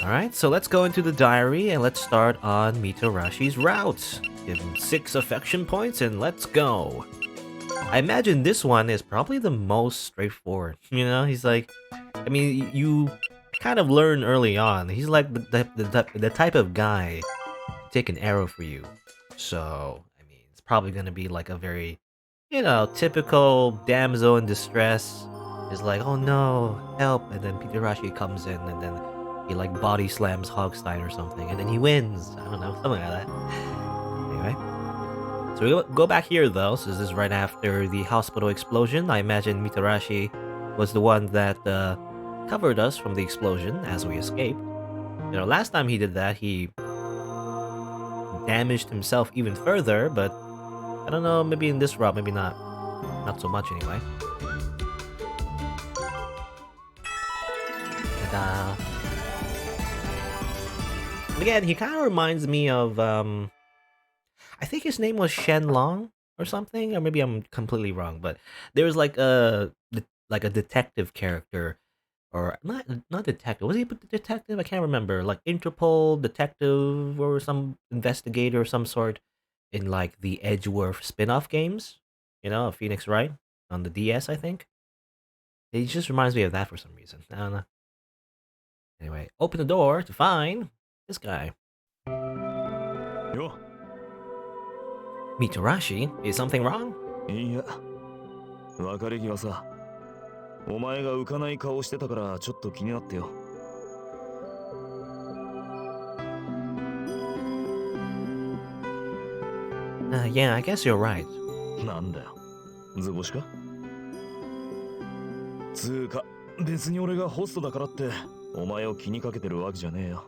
Alright, so let's go into the diary and let's start on Mitarashi's route. Give him 6 affection points and let's go. I imagine this one is probably the most straightforward. You know, he's like, I mean, you kind of learn early on. He's like the type of guy to take an arrow for you. So, I mean, it's probably going to be like a very, typical damsel in distress. Is like, oh no, help. And then Mitarashi comes in and then he like body slams Hogstein or something. And then he wins. I don't know, something like that. Anyway. So we go back here though, so this is right after the hospital explosion. I imagine Mitarashi was the one that covered us from the explosion as we escaped. Last time he did that, he damaged himself even further, but I don't know, maybe in this route, maybe not. Not so much anyway. Ta-da. Again, he kind of reminds me of, I think his name was Shen Long or something, or maybe I'm completely wrong, but there was like a detective character, or not detective. Was he a detective? I can't remember. Like Interpol detective or some investigator of some sort in like the Edgeworth spin-off games. Phoenix Wright on the DS, I think. It just reminds me of that for some reason. I don't know. Anyway, open the door to find this guy. Yo. Mitarashi, is something wrong? いや、別れ際さ、お前が浮かない顔してたからちょっと気になってよ。Yeah, I guess you're right. なんだよ、図星か？つうか、別に俺がホストだからってお前を気にかけてるわけじゃねえよ。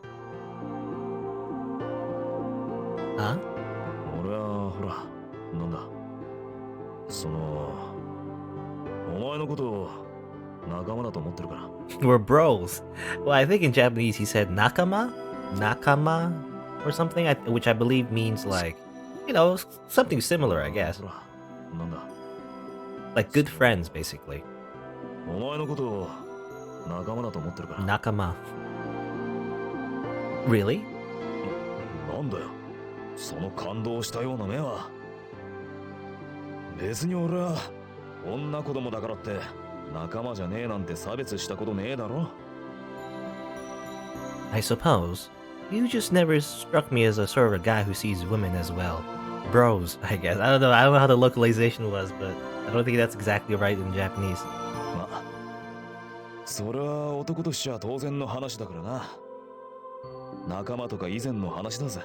Huh? 俺はほら、なんだ、お前のことを仲間だと思ってるから。We're bros. Well, I think in Japanese he said nakama? Nakama? Or something, which I believe means like, something similar, I guess. ほら、なんだ。Like good friends, basically. お前のことを仲間だと思ってるから。Nakama. Really? なんだよ、その感動したような目は。別に俺は女子供だからって仲間じゃねえなんて差別したことねえだろ。I suppose. You just never struck me as a sort of a guy who sees women as well. Bros, I guess. I don't know how the localization was, but I don't think that's exactly right in Japanese. まあ、それは男としちゃ当然の話だからな。仲間とか以前の話だぜ。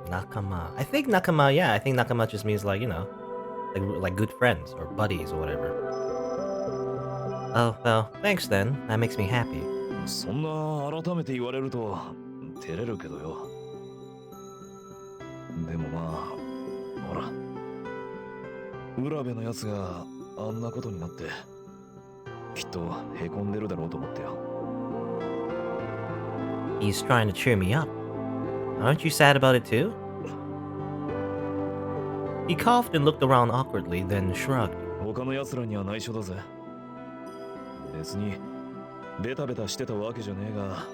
Nakama. I think nakama, yeah, I think nakama just means like, like good friends or buddies or whatever. Oh, well, thanks then. That makes me happy. そんな改めて言われると照れるけどよ。でもまあ、ほら、浦部のやつがあんなことになってきっとへこんでるだろうと思ってよ。He's trying to cheer me up. Aren't you sad about it too? He coughed and looked around awkwardly, then shrugged. 他の奴らには内緒だぜ。別にベタベタしてたわけじゃねえが、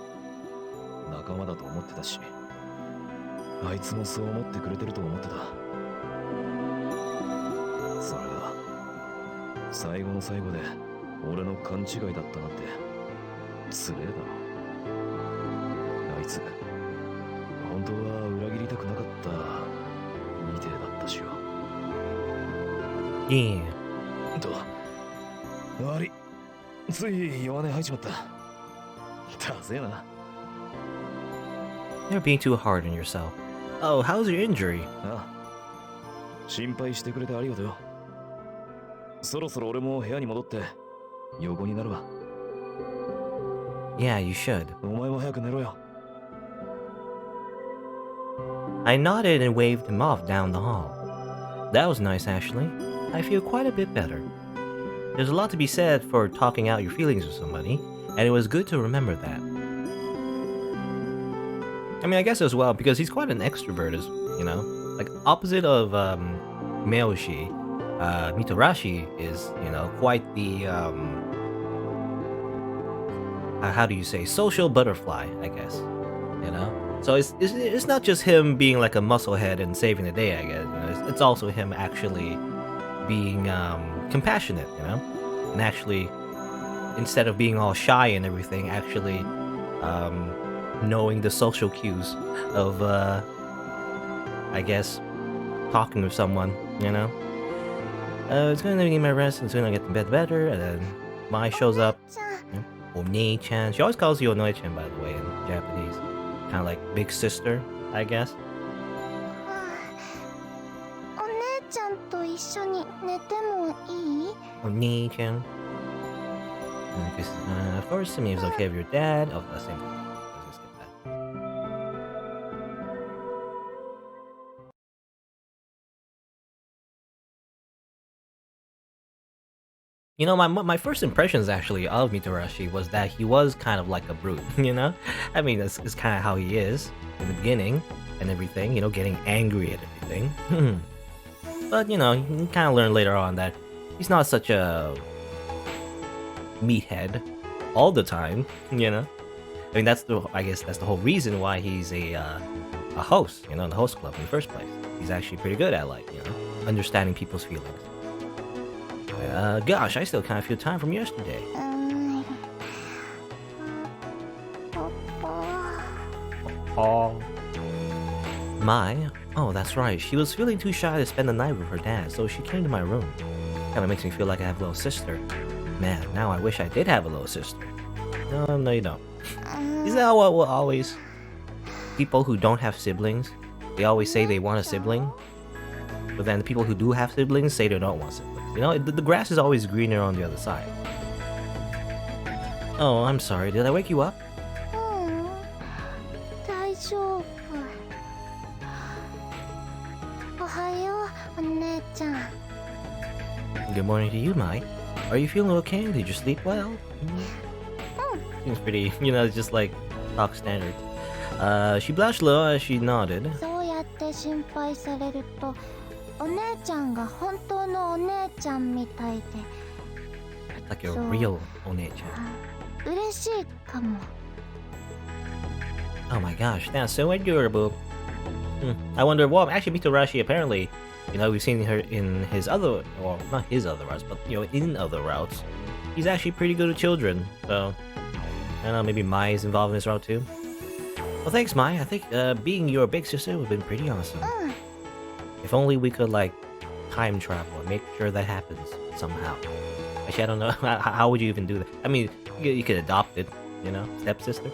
仲間だと思ってたし、あいつもそう思ってくれてると思ってた。それが最後の最後で俺の勘違いだったなんてつれえだろ。あいつ本当は裏切りたくなかったみてえだったしよ。Yeah. 悪い、つい弱音吐いちまった。だぜな。You're being too hard on yourself. Oh, how's your injury? ああ、心配してくれてありがとうよ。そろそろ俺も部屋に戻って横になるわ。Yeah, you should. お前も早く寝ろよ。I nodded and waved him off down the hall. That was nice, Ashley. I feel quite a bit better. There's a lot to be said for talking out your feelings with somebody, and it was good to remember that. I mean, I guess as well, because he's quite an extrovert, like opposite of Meoshi, Mitarashi is, quite the, how do you say, social butterfly, I guess. you know. So it's not just him being like a musclehead and saving the day, I guess. You know? It's also him actually being compassionate, you know, and actually instead of being all shy and everything, actually knowing the social cues of I guess talking with someone, you know. It's gonna need my rest and soon I get to bed better, and then Mai shows up. Oni-chan. She always calls you Onoi-chan, by the way, in Japanese. Kind of like big sister, I guess. お姉ちゃんと一緒に寝てもいい? Oni-chan. First, to me, it's okay with your dad. Oh, that's the same. Let's skip that. You know, my first impressions actually of Mitarashi was that he was kind of like a brute, you know? I mean, that's kind of how he is in the beginning and everything, you know, getting angry at everything. But, you know, you kind of learn later on that he's not such a meathead all the time, you know? I mean, I guess that's the whole reason why he's a host, you know, in the host club in the first place. He's actually pretty good at, like, you know, understanding people's feelings. Gosh, I still kind of feel time from yesterday. Oh. Mai? Oh, that's right. She was feeling too shy to spend the night with her dad, so she came to my room. Kinda makes me feel like I have a little sister. Man, now I wish I did have a little sister. No, you don't. Isn't that what always... People who don't have siblings, they always say they want a sibling. But then the people who do have siblings say they don't want siblings. You know, the grass is always greener on the other side. Oh, I'm sorry. Did I wake you up? 大丈夫。おはよう、お姉ちゃん。 Good morning to you, Mai. Are you feeling okay? Did you sleep well? Seems pretty, you know, just like talk standard. She blushed low as she nodded. そうやって心配されると、お姉ちゃんが本当のお姉ちゃんみたいで。 Like a real One-chan. 嬉しいかも。 Oh my gosh, that's so adorable. I wonder, well, actually Mitarashi apparently, you know, we've seen her in his other, well, not his other routes, but, you know, in other routes. He's actually pretty good with children, so, I don't know, maybe Mai is involved in this route too. Well, thanks, Mai. I think being your big sister would have been pretty awesome. If only we could, like, time travel and make sure that happens somehow. Actually, I don't know, how would you even do that? I mean, you could adopt it, you know, stepsister.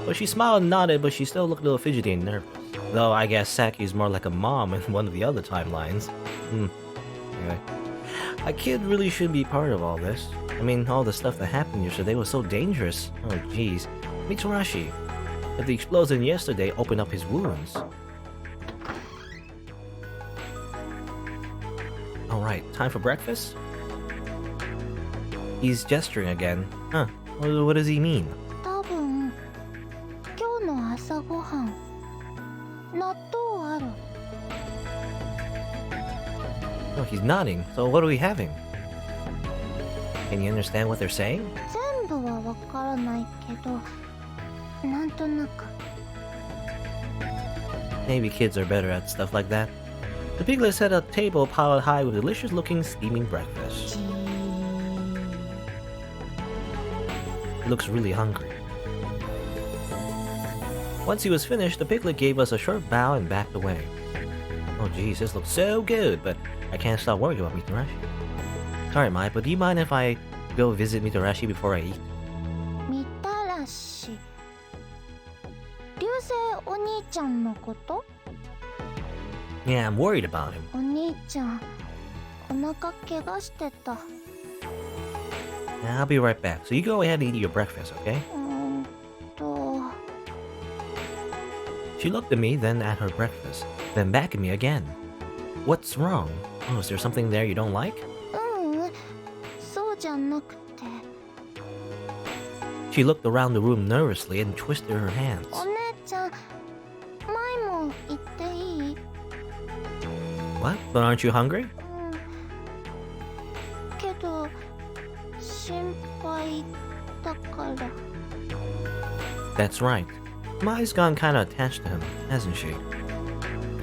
Well, she smiled and nodded, but she still looked a little fidgety and nervous. Though I guess Saki's more like a mom in one of the other timelines. Anyway, a kid really should be part of all this. I mean, all the stuff that happened yesterday was so dangerous. Oh, jeez. Mitarashi, if the explosion yesterday opened up his wounds. Alright, time for breakfast? He's gesturing again. Huh, what does he mean? 多分、今日の朝ごはん、納豆ある。 Oh, he's nodding. So what are we having? Can you understand what they're saying? 全部はわからないけど、なんとなく。 Maybe kids are better at stuff like that. The piglet set a table piled high with delicious-looking steaming breakfast. He looks really hungry. Once he was finished, the piglet gave us a short bow and backed away. Oh geez, this looks so good, but I can't stop worrying about Mitarashi. Sorry, Mai, but do you mind if I go visit Mitarashi before I eat? みたらし。流星お兄ちゃんのこと？ Yeah, I'm worried about him. お兄ちゃん、お腹怪我してた。 Yeah, I'll be right back. So you go ahead and eat your breakfast, okay? と。 She looked at me, then at her breakfast, then back at me again. What's wrong? Oh, is there something there you don't like? そうじゃなくて。 She looked around the room nervously and twisted her hands. お姉ちゃん、前も言っていい？ What? But aren't you hungry? けど、心配だから。 That's right. Mai's gone kind of attached to him, hasn't she?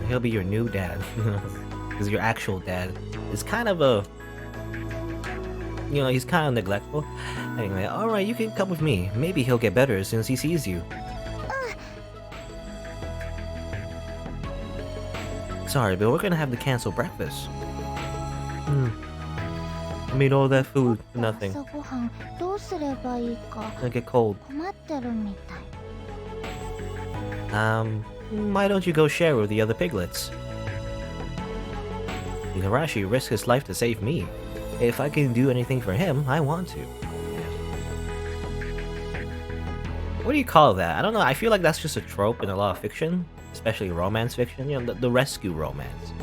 He'll be your new dad. Because your actual dad is kind of a... You know, he's kind of neglectful. Anyway, alright, you can come with me. Maybe he'll get better as soon as he sees you. Sorry, but we're gonna have to cancel breakfast. I made all that food for nothing. 朝ごはんどうすればいいか Gonna get cold. 困ってるみたい。Why don't you go share with the other piglets? Mitarashi risked his life to save me. If I can do anything for him, I want to. What do you call that? I don't know, I feel like that's just a trope in a lot of fiction, especially romance fiction, you know, the rescue romance.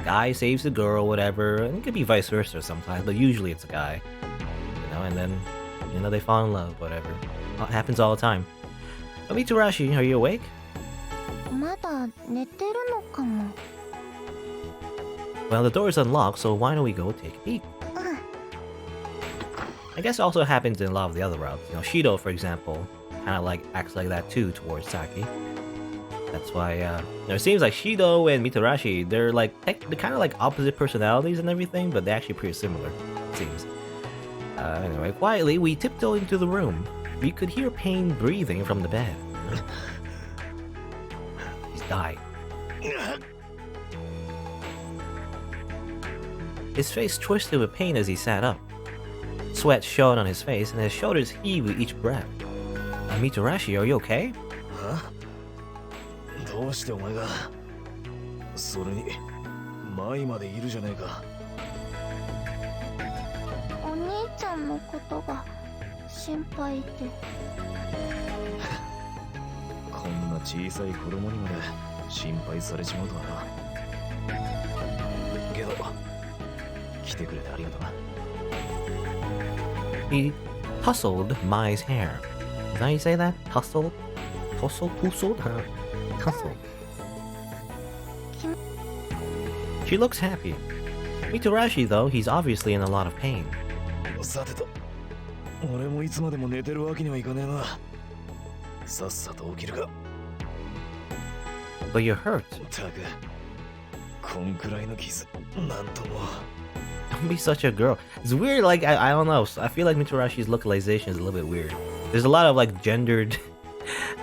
Guy saves the girl, whatever, and it could be vice versa sometimes, but usually it's a guy. You know, and then, you know, they fall in love, whatever. It happens all the time. Oh, Mitarashi, are you awake? まだ寝てるのかも。Well, the door is unlocked, so why don't we go take a peek? I guess it also happens in a lot of the other routes. You know, Shido, for example, kind of like acts like that too towards Saki. That's why, you know, it seems like Shido and Mitarashi, they're kind of like opposite personalities and everything, but they're actually pretty similar, it seems. Anyway, quietly, we tiptoe into the room. We could hear Pain breathing from the bed. He's died. His face twisted with pain as he sat up. Sweat showed on his face, and his shoulders heaved with each breath. Mitarashi, are you okay? Huh? どうしてお前がそれに前までいるじゃねえか。お兄ちゃんのことが心配で。こんな小さい子供にまで心配されちまうとはな。けど来てくれてありがとうな。He tussled Mai's hair. Is that how you say that? Tussled? Tussled? Tussled. She looks happy. Mitarashi, though, he's obviously in a lot of pain. さてと、俺もいつまでも寝てるわけにはいかねえな。さっさと起きるか。But you're hurt. たく、こんくらいの傷、なんとも。Don't be such a girl. It's weird, like, I don't know. I feel like Mitarashi's localization is a little bit weird. There's a lot of, like, gendered...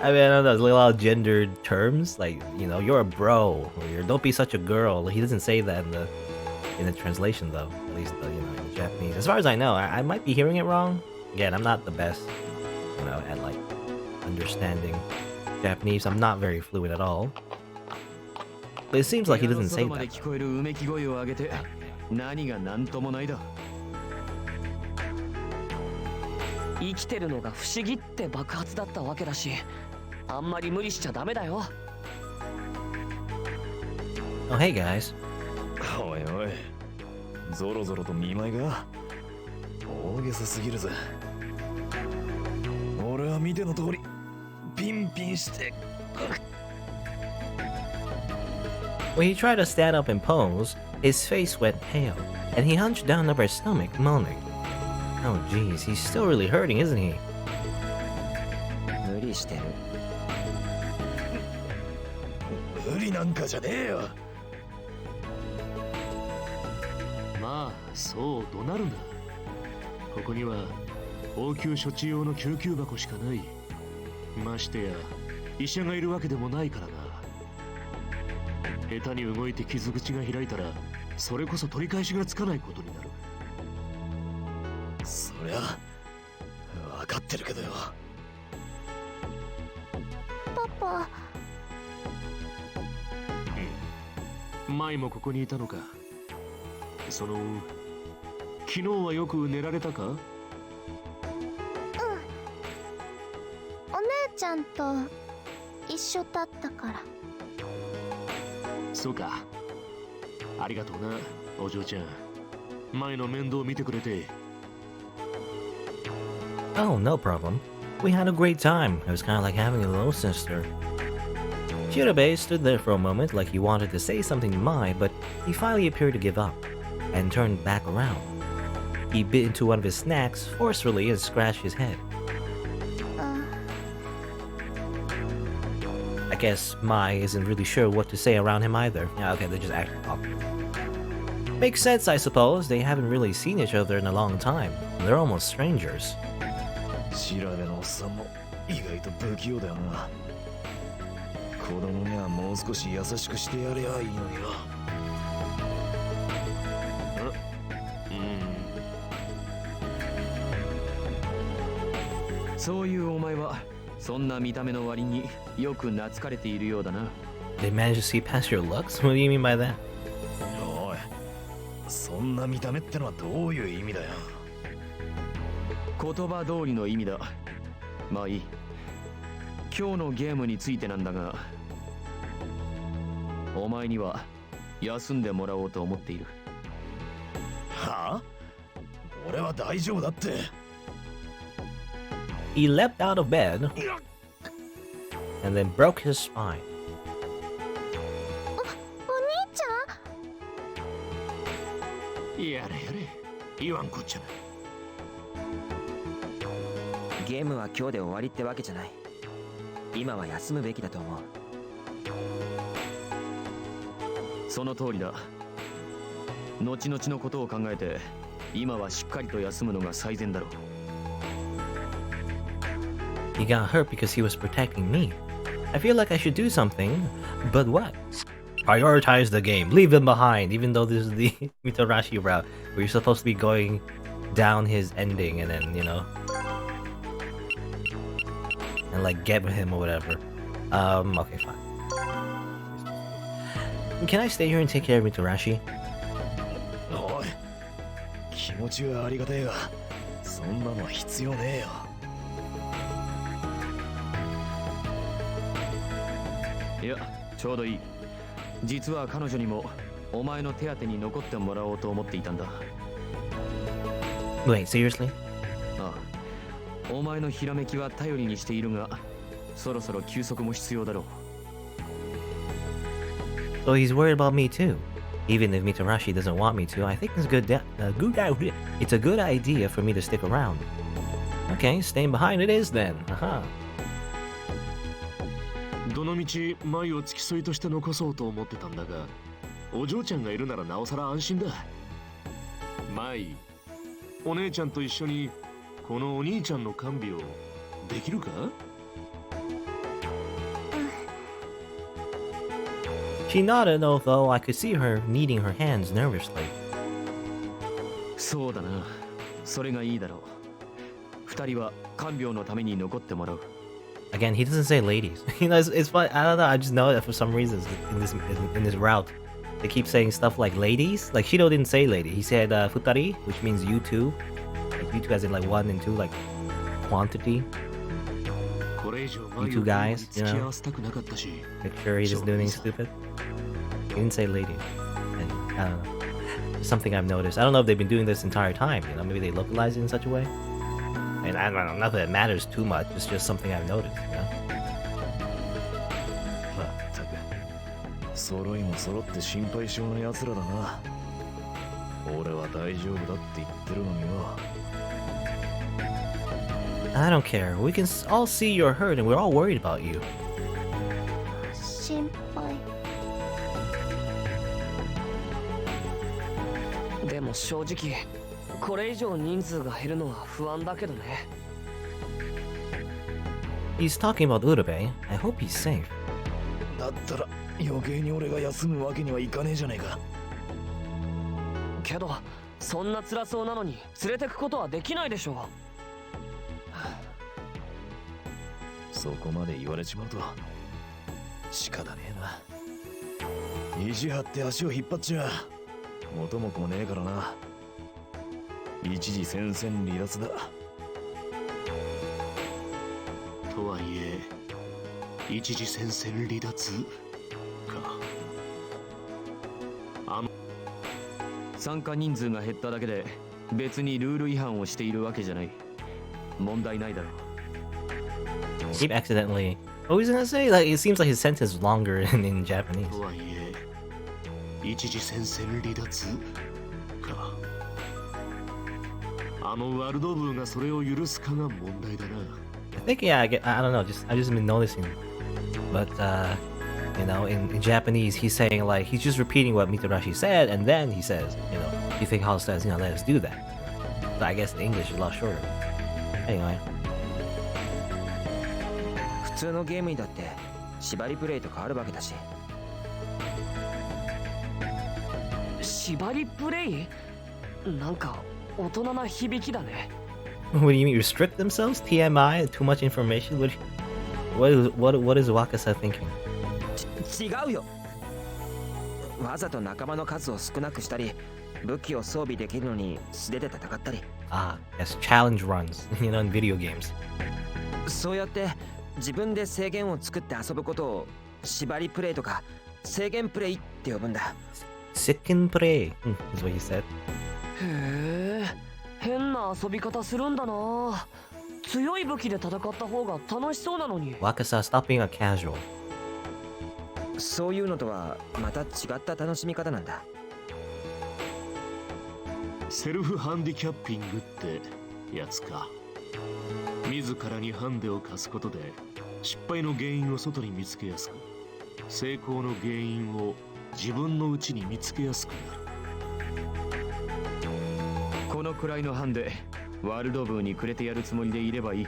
I mean, I don't know, there's a lot of gendered terms. Like, you know, you're a bro. Or don't be such a girl. He doesn't say that in the translation, though. At least, you know, in Japanese. As far as I know, I might be hearing it wrong. Again, I'm not the best, you know, at, like, understanding Japanese. I'm not very fluent at all. But it seems like he doesn't say that. 何が何ともないだ。生きてるのが不思議って爆発だったわけだし、あんまり無理しちゃダメだよ。Oh, hey guys. おいおい、ゾロゾロと見舞いが大げさすぎるぜ。俺は見ての通りピンピンして。When he tried to stand up and pose, his face went pale, and he hunched down over his stomach, moaning. Oh jeez, he's still really hurting, isn't he? 無理してる。無理なんかじゃねえよ。まあ、そう怒鳴るんだ。ここには応急処置用の救急箱しかない。ましてや医者がいるわけでもないからな。下手に動いて傷口が開いたら、それこそ取り返しがつかないことになる。そりゃ分かってるけどよ。パパ。前もここにいたのか。昨日はよく寝られたか？うん。お姉ちゃんと一緒だったから。そうか。ありがとうな、お嬢ちゃん。前の面倒見てくれて。Oh, no problem. We had a great time. It was kind of like having a little sister. Shirabe stood there for a moment like he wanted to say something to Mai, but he finally appeared to give up, and turned back around. He bit into one of his snacks forcefully and scratched his head. I guess Mai isn't really sure what to say around him either. Yeah, okay, they're just acting up. Makes sense, I suppose. They haven't really seen each other in a long time. They're almost strangers. 調べのおっさんも意外と不器用だよな。子供にはもう少し優しくしてやればいいのにな。そういうお前はそんな見た目の割によく懐かれているようだな。 They managed to see past your looks? What do you mean by that? おい、そんな見た目ってのはどういう意味だよ。言葉通りの意味だ。まあいい。今日のゲームについてなんだが、お前には休んでもらおうと思っている。はあ？俺は大丈夫だって。He leapt out of bed and then broke his spine. お兄ちゃん？やれやれ、言わんこっちゃな。ゲームは今日で終わりってわけじゃない。今は休むべきだと思う。その通りだ。後々のことを考えて、今はしっかりと休むのが最善だろう。He got hurt because he was protecting me. I feel like I should do something, but what? Prioritize the game. Leave him behind, even though this is the Mitarashi route, where you're supposed to be going down his ending and then, you know, and like get with him or whatever. Okay, fine. Can I stay here and take care of Mitarashi? おい、気持ちはありがてえが、そんなのは必要ねえよ。いや、ちょうどいい。実は彼女にもお前の手当てに残ってもらおうと思っていたんだ。Wait, seriously? ああ、お前のひらめきは頼りにしているが、そろそろ休息も必要だろう。So he's worried about me too. Even if Mitarashi doesn't want me to, I think it's it's a good idea for me to stick around. Okay, staying behind it is then. Aha. どのみち前を付き添いとして残そうと思ってたんだが、お嬢ちゃんがいるならなおさら安心だ。舞、お姉ちゃんと一緒にこのお兄ちゃんの看病できるか？ She nodded, although I could see her kneading her hands nervously. そうだな。それがいいだろう。二人は看病のために残ってもらう。 Again, he doesn't say ladies. You know, it's fun. I don't know. I just know that for some reasons in this route, they keep saying stuff like ladies. Like Shido didn't say lady. He said futari, which means you two. Like you two as in like one and two, like quantity. You two guys, you know. Make sure he doesn't do anything stupid. He didn't say lady. And I don't know. It's something I've noticed. I don't know if they've been doing this entire time. You know, maybe they localize it in such a way. And I don't know, not that it matters too much, it's just something I've noticed, you know? まったく、揃いも揃って心配性の奴らだな。俺は大丈夫だって言ってるのによ。I don't care. We can all see you're hurt and we're all worried about you. 心配。でも正直これ以上人数が減るのは不安だけどね。He's talking about Urube. I hope he's safe. だったら余計に俺が休むわけにはいかねえじゃねえか。けどそんな辛そうなのに連れてくことはできないでしょう。そこまで言われちまうと仕方ねえな。意地張って足を引っ張っちゃ元も子もねえからな。一時戦線離脱だ。とはいえ一時戦線離脱か。参加人数が減っただけで別にルール違反をしているわけじゃない。問題ないだろう。Keep accidentally. What was I gonna say? Like, it seems like his sentence is longer in Japanese. とはいえ一時戦線離脱か。あのワルド部がそれを許すかが問題だな。I think, yeah, I don't know, I've just been noticing But you know, in Japanese, he's saying like he's just repeating what Mitarashi said, and then he says, you know, you think Hogstein's gonna let us do that? So I guess in English is a lot shorter. Anyway. 普通のゲームにだって縛りプレイとかあるわけだし。縛りプレイ？なんか大人な響きだね。What do you mean restrict themselves? TMI? Too much information? What is Wakasa thinking? 違うよ。わざと仲間の数を少なくしたり、武器を装備できるのに素手で戦ったり。Ah, yes, challenge runs, you know, in video games. そうやって自分で制限を作って遊ぶことを縛りプレイとか制限プレイって呼ぶんだ。Sicken play, is what you said. へえ、変な遊び方するんだな。強い武器で戦った方が楽しそうなのに。Wakasa, stop being a casual. そういうのとはまた違った楽しみ方なんだ。セルフハンディキャッピングってやつか。自らにハンデを貸すことで失敗の原因を外に見つけやすく、成功の原因を自分の内に見つけやすくなる。このくらいのハンデ、ワールドブーにくれてやるつもりでいればいい。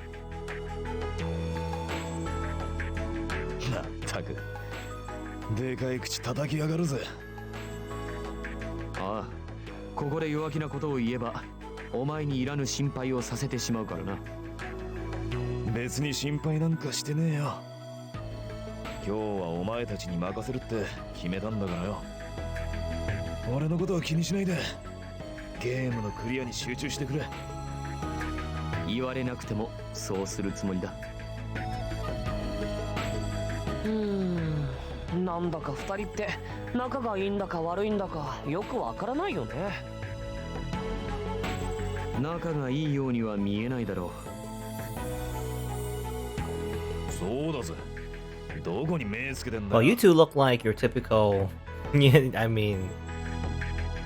まったくでかい口叩きやがるぜ。ああ、ここで弱気なことを言えばお前にいらぬ心配をさせてしまうからな。別に心配なんかしてねえよ。今日はお前たちに任せるって決めたんだからよ。俺のことは気にしないでゲームのクリアに集中してくれ。言われなくてもそうするつもりだ。なんだか二人って仲がいいんだか悪いんだかよくわからないよね。仲がいいようには見えないだろう。そうだぜ。どこに目つけてんだ。Well, you two look like your typical, yeah, I mean,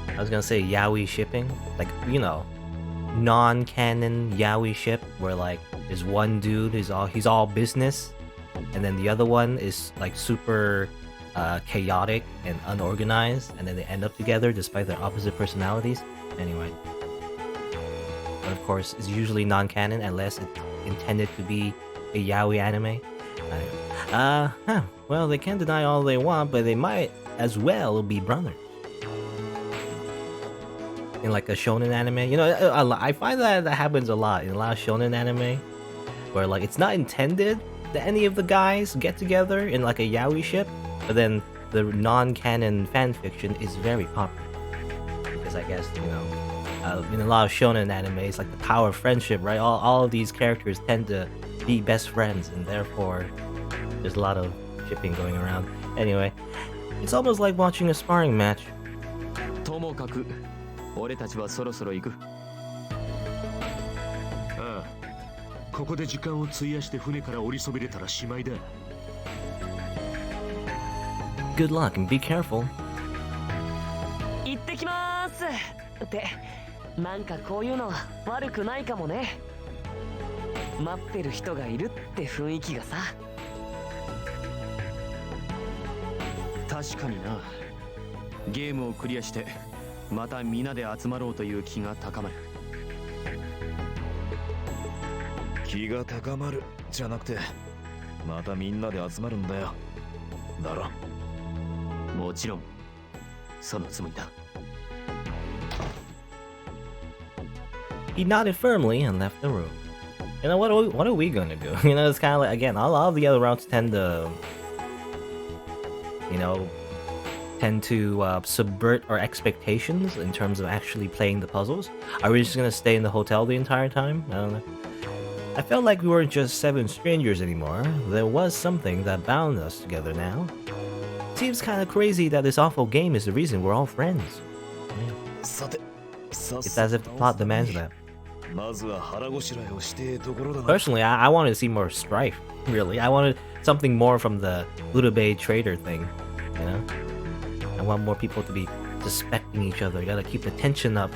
I was gonna say yaoi shipping, like, you know, non-canon yaoi ship where like there's one dude he's all business, and then the other one is like super chaotic and unorganized, and then they end up together despite their opposite personalities. Anyway, but of course it's usually non-canon unless it's intended to be a yaoi anime. Well, they can deny all they want, but they might as well be brothers. In like a shonen anime, you know, I find that happens a lot in a lot of shonen anime, where like it's not intended that any of the guys get together in like a yaoi ship, but then the non-canon fanfiction is very popular because I guess, you know, in a lot of shonen animes, like the power of friendship, right? All of these characters tend to be best friends, and therefore there's a lot of shipping going around. Anyway, it's almost like watching a sparring match. ともかく俺たちはそろそろ行く。ああ、ここで時間を費やして船から降りそびれたらしまいだ。Good luck and be careful. 行ってきまーす。ってなんかこういうの悪くないかもね。待ってる人がいるって雰囲気がさ。確かにな。ゲームをクリアしてまた皆で集まろうという気が高まる。気が高まるじゃなくてまたみんなで集まるんだよ。だろ。もちろんそのつもりだ。He nodded firmly and left the room. You know, what are we gonna do? You know, it's kind of like, again, all of the other routes tend to, you know, subvert our expectations in terms of actually playing the puzzles. Are we just gonna stay in the hotel the entire time? I don't know. I felt like we weren't just 7 strangers anymore. There was something that bound us together now. Seems kind of crazy that this awful game is the reason we're all friends. Yeah. It's as if the plot demands that. Personally, I wanted to see more strife, really. I wanted something more from the Urube trader thing, you know? I want more people to be suspecting each other. You gotta keep the tension up.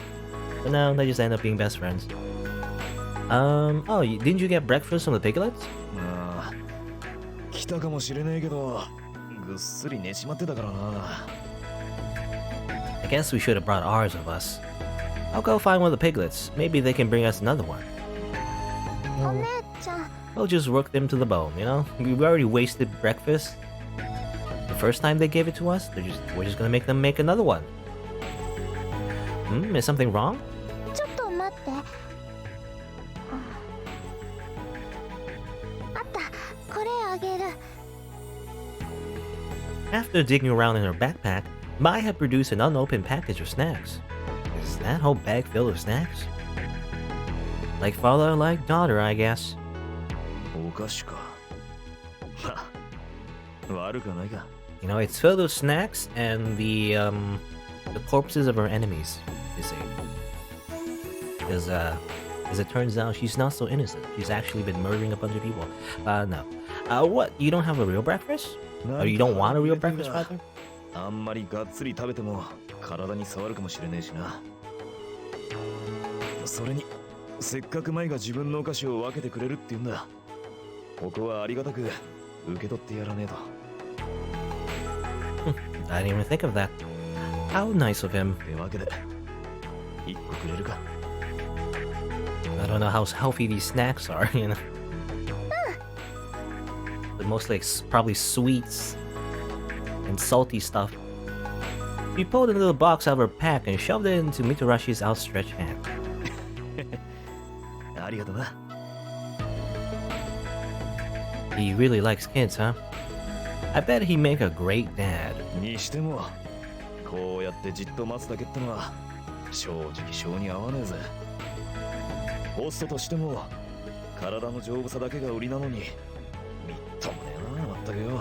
But no, they just end up being best friends. Oh, didn't you get breakfast from the piglets? きたかもしれねえけど、ぐっすり寝ちまってたからな。I guess we should have brought ours of us. I'll go find one of the piglets. Maybe they can bring us another one. お姉ちゃん We'll just work them to the bone, you know? We already wasted breakfast. The first time they gave it to us, we're just gonna make them make another one. Is something wrong? ちょっと待って。あった、これあげる。After digging around in her backpack, Mai had produced an unopened package of snacks. Is that whole bag filled with snacks? Like father, like daughter, I guess. お菓子か。悪くないか。You know, it's filled with snacks and the corpses of her enemies, you see. Because, as it turns out, she's not so innocent. She's actually been murdering a bunch of people. No. What? You don't have a real breakfast? Or you don't want a real breakfast, rather? あんまりがっつり食べても体に触るかもしれねえしな。それにせっかく舞が自分のお菓子を分けてくれるって言うんだ。ここはありがたく受け取ってやらねえと。I didn't even think of that. How nice of him. ってわけで1個くれるか。I don't know how healthy these snacks are, you know. But mostly probably sweets and salty stuff. She pulled a little box out of her pack and shoved it into Mitarashi's outstretched hand. ありがとな。He really likes kids, huh? I bet he'd make a great dad. にしてもこうやってじっと待つだけってのは正直性に合わねえぜ。ホストとしても体の丈夫さだけが売りなのにみっともねえな、まったくよ。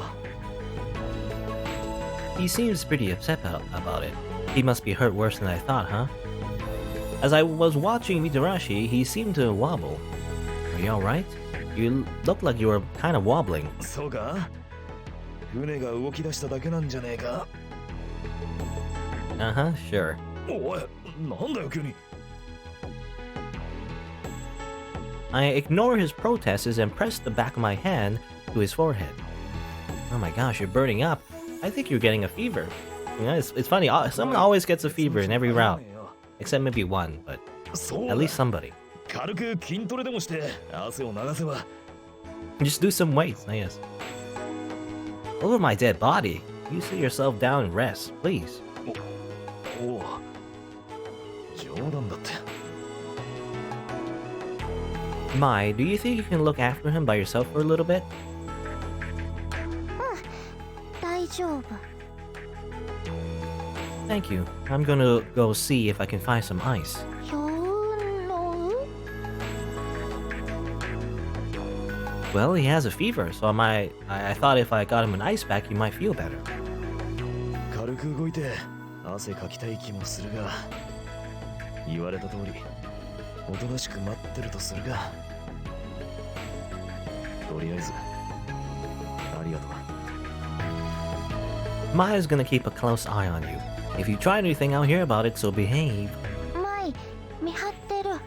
He seems pretty upset about it. He must be hurt worse than I thought, huh? As I was watching Mitarashi, he seemed to wobble. Are you alright? You look like you were kind of wobbling. そうか？船が動き出しただけなんじゃねえか？ Uh-huh, sure. おい、なんだよ急に。I ignore his protests and press the back of my hand to his forehead. Oh my gosh, you're burning up. I think you're getting a fever. You know, it's funny, someone always gets a fever in every route. Except maybe one, but at least somebody. 軽く筋トレでもして汗を流せば。 Just do some weights, I guess. Over my dead body. You sit yourself down and rest, please. おう、冗談だって。Mai, do you think you can look after him by yourself for a little bit? 大丈夫。 Thank you. I'm gonna go see if I can find some ice. 氷の Well, he has a fever, so I thought if I got him an ice pack, he might feel better. 軽く動いて汗かきたい気もするが、言われた通りおとなしく待ってるとするが、とりあえずありがとう。 Maya's gonna keep a close eye on you. If you try anything, I'll hear about it, so behave. 舞見張ってる。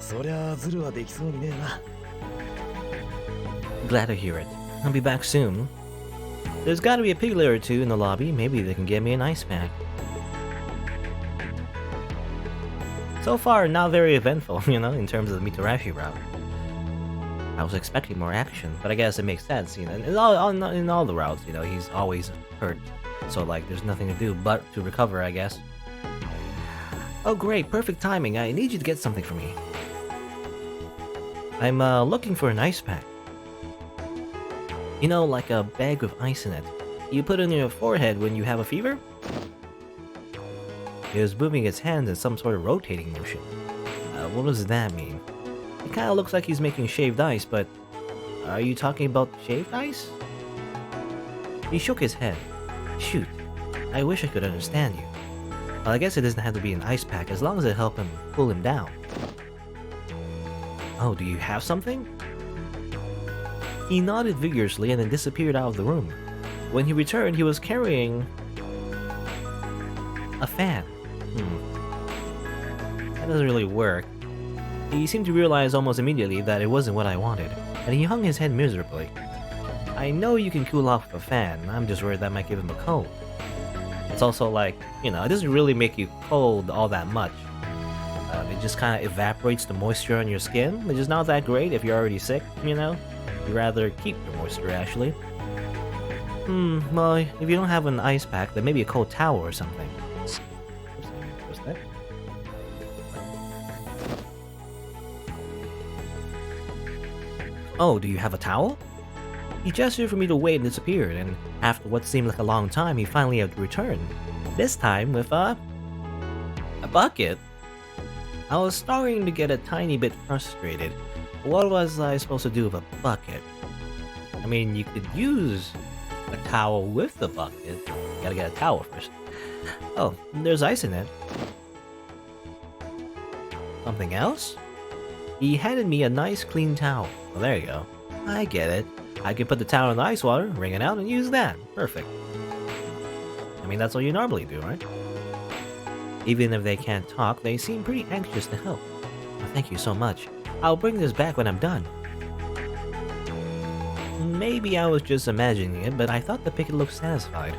そりゃズルはできそうにねえな。 Glad to hear it. I'll be back soon. There's gotta be a piglet or two in the lobby. Maybe they can get me an ice pack. So far, not very eventful, you know, in terms of the Mitarashi route. I was expecting more action, but I guess it makes sense, you know. In all the routes, you know, he's always hurt. So, like, there's nothing to do but to recover, I guess. Oh, great. Perfect timing. I need you to get something for me. I'm, looking for an ice pack. You know, like a bag with ice in it. You put it on your forehead when you have a fever? He was moving his hands in some sort of rotating motion. What does that mean? It kinda looks like he's making shaved ice, but... Are you talking about shaved ice? He shook his head. Shoot. I wish I could understand you. Well, I guess it doesn't have to be an ice pack as long as it helps him pull him down. Oh, do you have something? He nodded vigorously and then disappeared out of the room. When he returned, he was carrying... a fan. That doesn't really work. He seemed to realize almost immediately that it wasn't what I wanted, and he hung his head miserably. I know you can cool off with a fan, I'm just worried that might give him a cold. It's also like, it doesn't really make you cold all that much. It just kind of evaporates the moisture on your skin, which is not that great if you're already sick, You'd rather keep your moisture, actually. Well, if you don't have an ice pack, then maybe a cold towel or something. Oops, what's that? Oh, do you have a towel? He gestured for me to wait and disappeared, and after what seemed like a long time, he finally returned. This time with a bucket. I was starting to get a tiny bit frustrated. What was I supposed to do with a bucket? I mean, you could use a towel with the bucket. Gotta get a towel first. Oh, there's ice in it. Something else? He handed me a nice clean towel. Well, there you go. I get it. I can put the towel in the ice water, wring it out, and use that. Perfect. I mean, that's what you normally do, right? Even if they can't talk, they seem pretty anxious to help. Well, thank you so much. I'll bring this back when I'm done. Maybe I was just imagining it, but I thought the picket looked satisfied.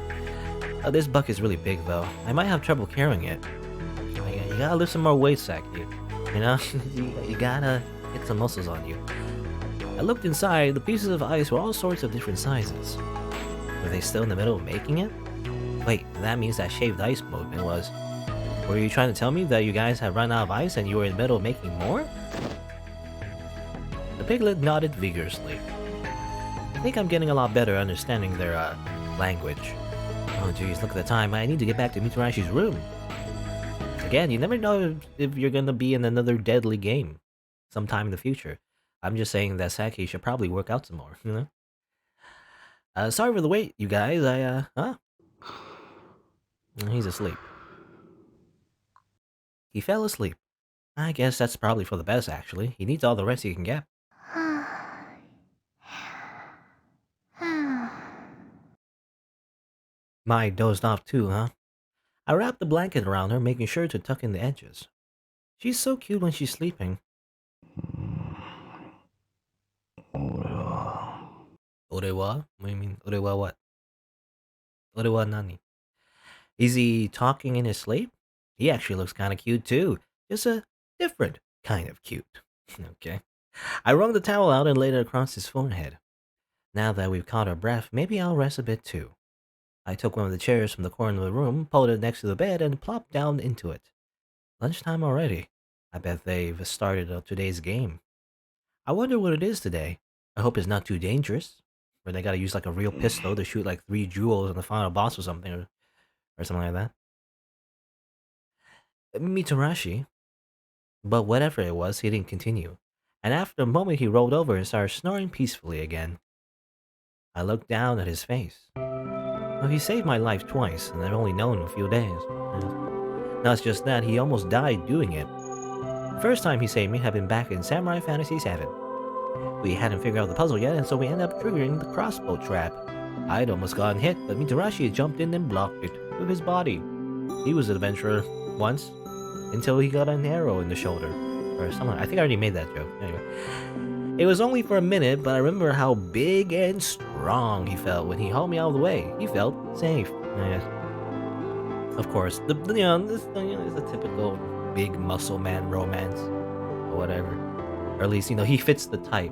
This bucket's really big, though. I might have trouble carrying it. You gotta lift some more weight, Saki. You gotta get some muscles on you. I looked inside. The pieces of ice were all sorts of different sizes. Were they still in the middle of making it? Wait, that means that shaved ice movement was... Were you trying to tell me that you guys had run out of ice and you were in the middle of making more? The piglet nodded vigorously. I think I'm getting a lot better understanding their, language. Oh jeez, look at the time. I need to get back to Mitarashi's room. Again, you never know if you're gonna be in another deadly game sometime in the future. I'm just saying that Saki should probably work out some more, Sorry for the wait, you guys. He's asleep. He fell asleep. I guess that's probably for the best, actually. He needs all the rest he can get. My dozed off too, huh? I wrapped the blanket around her, making sure to tuck in the edges. She's so cute when she's sleeping. Orewa? What do you mean? Orewa what? Orewa nani? Is he talking in his sleep? He actually looks kind of cute too. Just a different kind of cute. Okay. I wrung the towel out and laid it across his forehead. Now that we've caught our breath, maybe I'll rest a bit too. I took one of the chairs from the corner of the room, pulled it next to the bed, and plopped down into it. Lunchtime already. I bet they've started today's game. I wonder what it is today. I hope it's not too dangerous. Or they gotta use like a real pistol to shoot like 3 jewels on the final boss or something. Or something like that. Mitarashi. But whatever it was, he didn't continue. And after a moment he rolled over and started snoring peacefully again. I looked down at his face. Well, he saved my life twice, and I've only known him a few days. Not just that, he almost died doing it. The first time he saved me had been back in Samurai Fantasy VII. We hadn't figured out the puzzle yet, and so we ended up triggering the crossbow trap. I'd almost gotten hit, but Mitarashi jumped in and blocked it with his body. He was an adventurer once, until he got an arrow in the shoulder. Or something. I think I already made that joke. Anyway. It was only for a minute, but I remember how big and strong he felt when he hauled me out of the way. He felt safe. Yeah. Of course, this is a typical big muscle man romance, or whatever. Or at least, he fits the type,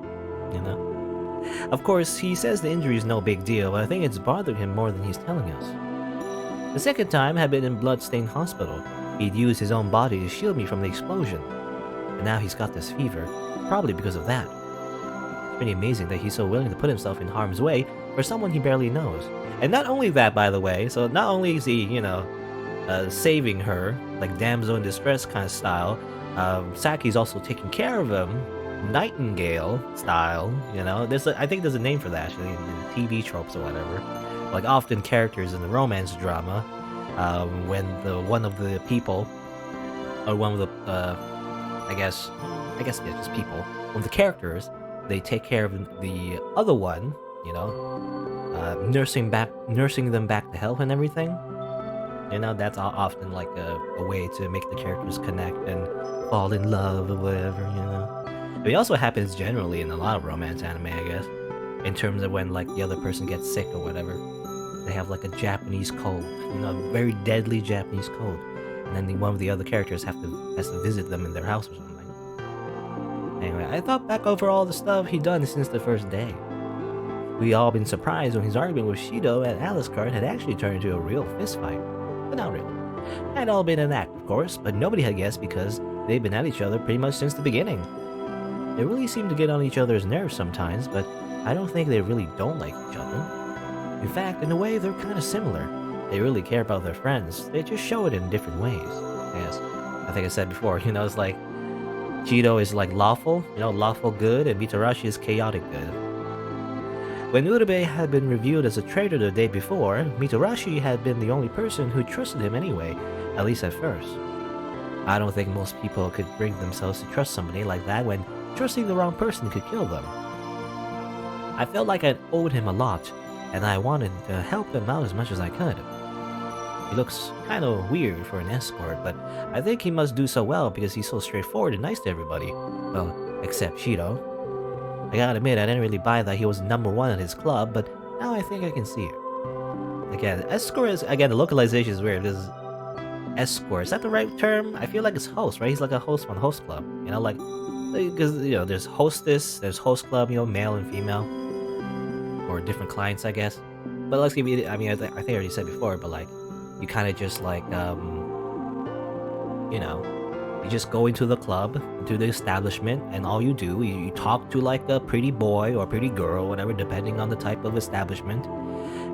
Of course, he says the injury is no big deal, but I think it's bothered him more than he's telling us. The second time had been in Bloodstained Hospital. He'd used his own body to shield me from the explosion. And now he's got this fever, probably because of that. It's pretty amazing that he's so willing to put himself in harm's way for someone he barely knows. And not only that, by the way, so not only is he, saving her, like damsel in distress kind of style, Saki's also taking care of him, Nightingale style, I think there's a name for that actually in TV tropes or whatever. Like often characters in the romance drama, when one of the people, or one of the, I guess yeah, just people, one of the characters, they take care of the other one, nursing them back to health and everything. You know, that's often like a way to make the characters connect and fall in love or whatever, you know. It also happens generally in a lot of romance anime, I guess. In terms of when like the other person gets sick or whatever. They have like a Japanese cold, you know, a very deadly Japanese cold. And then one of the other characters has to visit them in their house or something. Anyway, I thought back over all the stuff he'd done since the first day. We all been surprised when his argument with Shido at Alice Card had actually turned into a real fistfight. But not really. It had all been an act, of course, but nobody had guessed because they've been at each other pretty much since the beginning. They really seem to get on each other's nerves sometimes, but I don't think they really don't like each other. In fact, in a way, they're kind of similar. They really care about their friends. They just show it in different ways. Yes, I think I said before, you know, it's like Shido is like lawful, you know, lawful good, and Mitarashi is chaotic good. When Urube had been revealed as a traitor the day before, Mitarashi had been the only person who trusted him anyway, at least at first. I don't think most people could bring themselves to trust somebody like that when trusting the wrong person could kill them. I felt like I owed him a lot, and I wanted to help him out as much as I could. He looks kind of weird for an escort, but I think he must do so well because he's so straightforward and nice to everybody. Well, except Shido. I gotta admit, I didn't really buy that he was #1 at his club, but now I think I can see it. Again, escort is, again, the localization is weird because escort, is that the right term? I feel like it's host, right? He's like a host from Host Club, you know, like, because, you know, there's hostess, there's host club, you know, male and female, or different clients, I guess. But let's give you, I mean, I think I already said before, but like, you kind of just like, you know, you just go into the club, into the establishment, and all you do, you talk to like a pretty boy or pretty girl, whatever, depending on the type of establishment.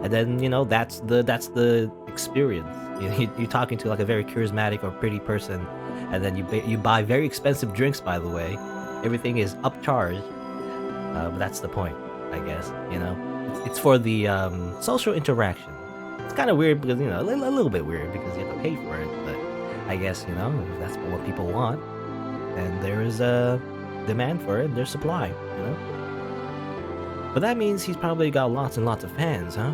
And then, you know, that's the experience. You're talking to like a very charismatic or pretty person, and then you buy very expensive drinks, by the way. Everything is upcharged. But that's the point, I guess, you know. It's for the social interaction. It's kind of weird because, you know, a little bit weird because you have to pay for it, but I guess, you know, if that's what people want, then there is a demand for it, there's supply, you know. But that means he's probably got lots and lots of fans, huh?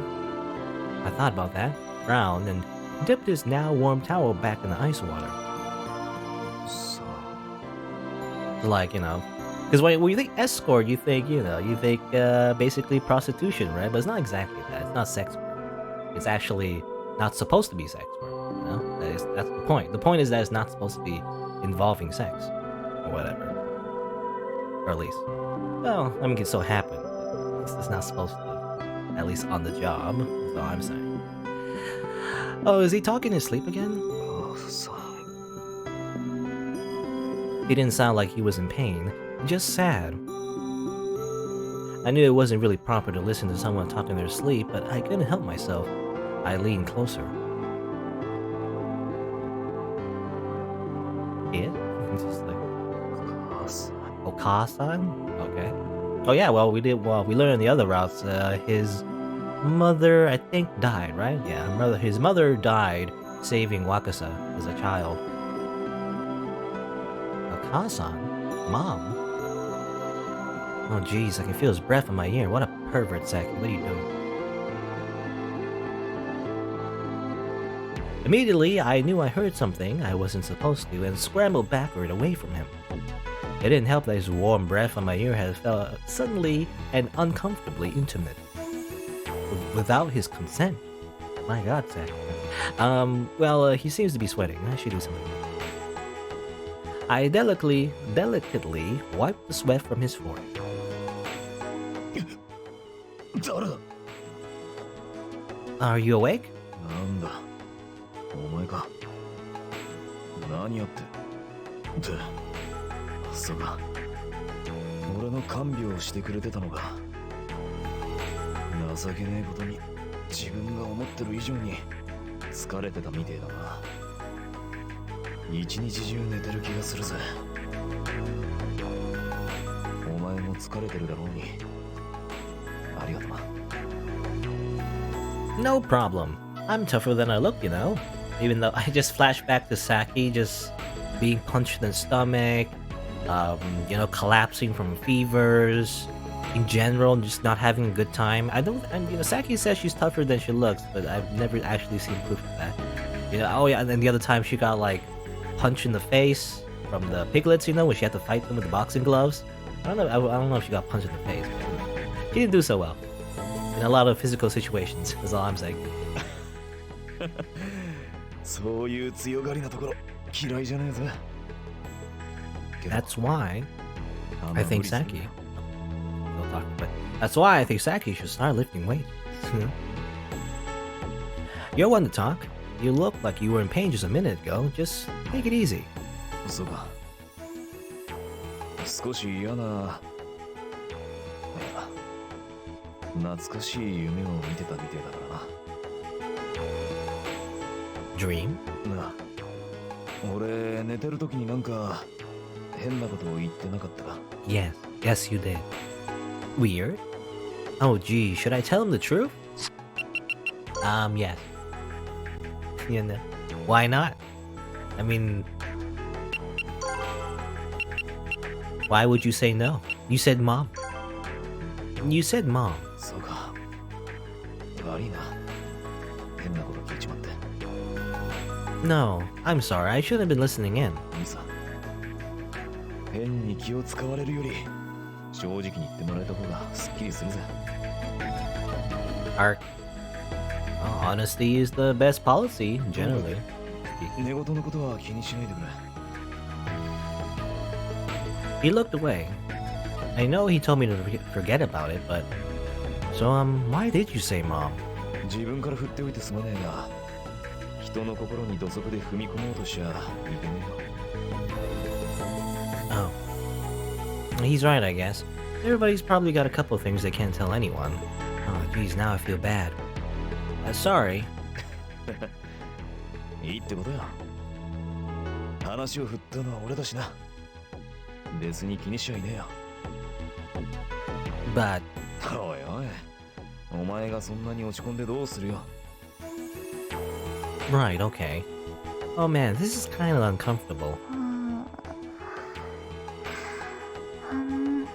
I thought about that, frowned, and dipped his now warm towel back in the ice water. Like, you know, because when you think escort, you think basically prostitution, right? But it's not exactly that. It's not sex work. It's actually not supposed to be sex work. You know, that's the point. The point is that it's not supposed to be involving sex or whatever, or at least, well, I mean, it so happened. It's not supposed to, at least on the job. That's all I'm saying. Oh, is he talking in his sleep again? He didn't sound like he was in pain, just sad. I knew it wasn't really proper to listen to someone talk in their sleep, but I couldn't help myself. I leaned closer. Yeah? Just like, Okasan? Okay. Oh yeah, well, we learned in the other routes, his mother, I think, died, right? Yeah, his mother died saving Wakasa as a child. Okasan? Mom? Oh jeez, I can feel his breath in my ear. What a pervert, Saki. What are you doing? Immediately, I knew I heard something I wasn't supposed to and scrambled backward away from him. It didn't help that his warm breath on my ear had felt suddenly and uncomfortably intimate. Without his consent. My god, Saki. Well, he seems to be sweating. I should do something. I delicately wiped the sweat from his forehead. Are you awake? なんだお前か何やってでそうか俺の看病をしてくれてたのか情けねえことに自分が思ってる以上に疲れてたみてえだな一日中寝てる気がするぜお前も疲れてるだろうにありがとな No problem. I'm tougher than I look, you know. Even though I just flashed back to Saki just being punched in the stomach, you know, collapsing from fevers, in general, just not having a good time. You know, Saki says she's tougher than she looks, but I've never actually seen proof of that. You know, oh yeah, and then the other time she got like punched in the face from the piglets, you know, when she had to fight them with the boxing gloves. I don't know if she got punched in the face, but she didn't do so well in a lot of physical situations. That's all I'm saying. そういう強がりなところ嫌いじゃねえぜ。That's why I think Saki. We'll talk, but that's why I think Saki should start lifting weights. You're one to talk. You look like you were in pain just a minute ago. Just take it easy. そうか。少し嫌な。いや、懐かしい夢を見てたみてえだからな。Dream? なあ、俺寝てる時になんか変なことを言ってなかったか？ Yes, you did. Weird? Oh gee, should I tell him the truth? Yes. You know, why not? I mean, why would you say no? You said mom. You said mom. そうか。悪いな。変なこと聞いちまって。 No, I'm sorry. I shouldn't have been listening in. 兄さん、変に気を使われるより正直に言ってもらえた方がすっきりするぜ。Our honesty is the best policy, generally. 寝言のことは気にしないでくれ。 He looked away. I know he told me to forget about it, but... So, why did you say mom? 自分から振っておいてすまねえが、人の心に土足で踏み込もうとしちゃいけねえよ。Oh. He's right, I guess. Everybody's probably got a couple things they can't tell anyone. Oh, geez, now I feel bad. Sorry. いいってことよ。話を振ったのは俺だしな。別に気にしちゃいねえよ。But... おいおい。お前がそんなに落ち込んでどうするよ。Right, okay. Oh man, this is kind of uncomfortable.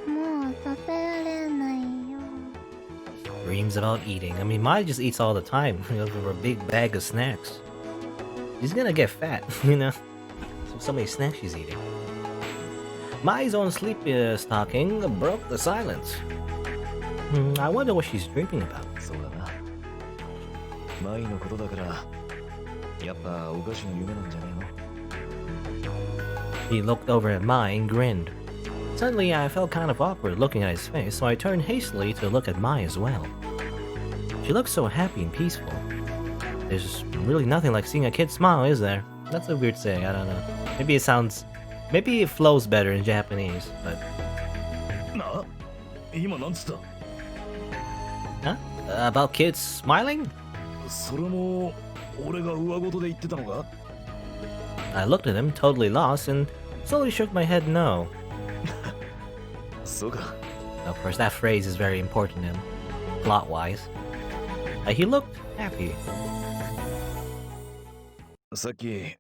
もう食べられないよ。 Dreams about eating. I mean, Mai just eats all the time. Over a big bag of snacks. She's gonna get fat, you know? So many snacks she's eating. Mai's own sleep stocking broke the silence. I wonder what she's dreaming about. そうだな。舞のことだから、やっぱお菓子の夢なんじゃねえの？ He looked over at Mai and grinned. Suddenly, I felt kind of awkward looking at his face, so I turned hastily to look at Mai as well. She looked so happy and peaceful. There's really nothing like seeing a kid smile, is there? That's a weird saying, I don't know. Maybe it flows better in Japanese, but... な？今なんつった？ Huh? About kids smiling? それも俺が上事で言ってたのか？ I looked at him, totally lost, and slowly shook my head no. そうか。 Of course, that phrase is very important to him, plot-wise. He looked happy. さっき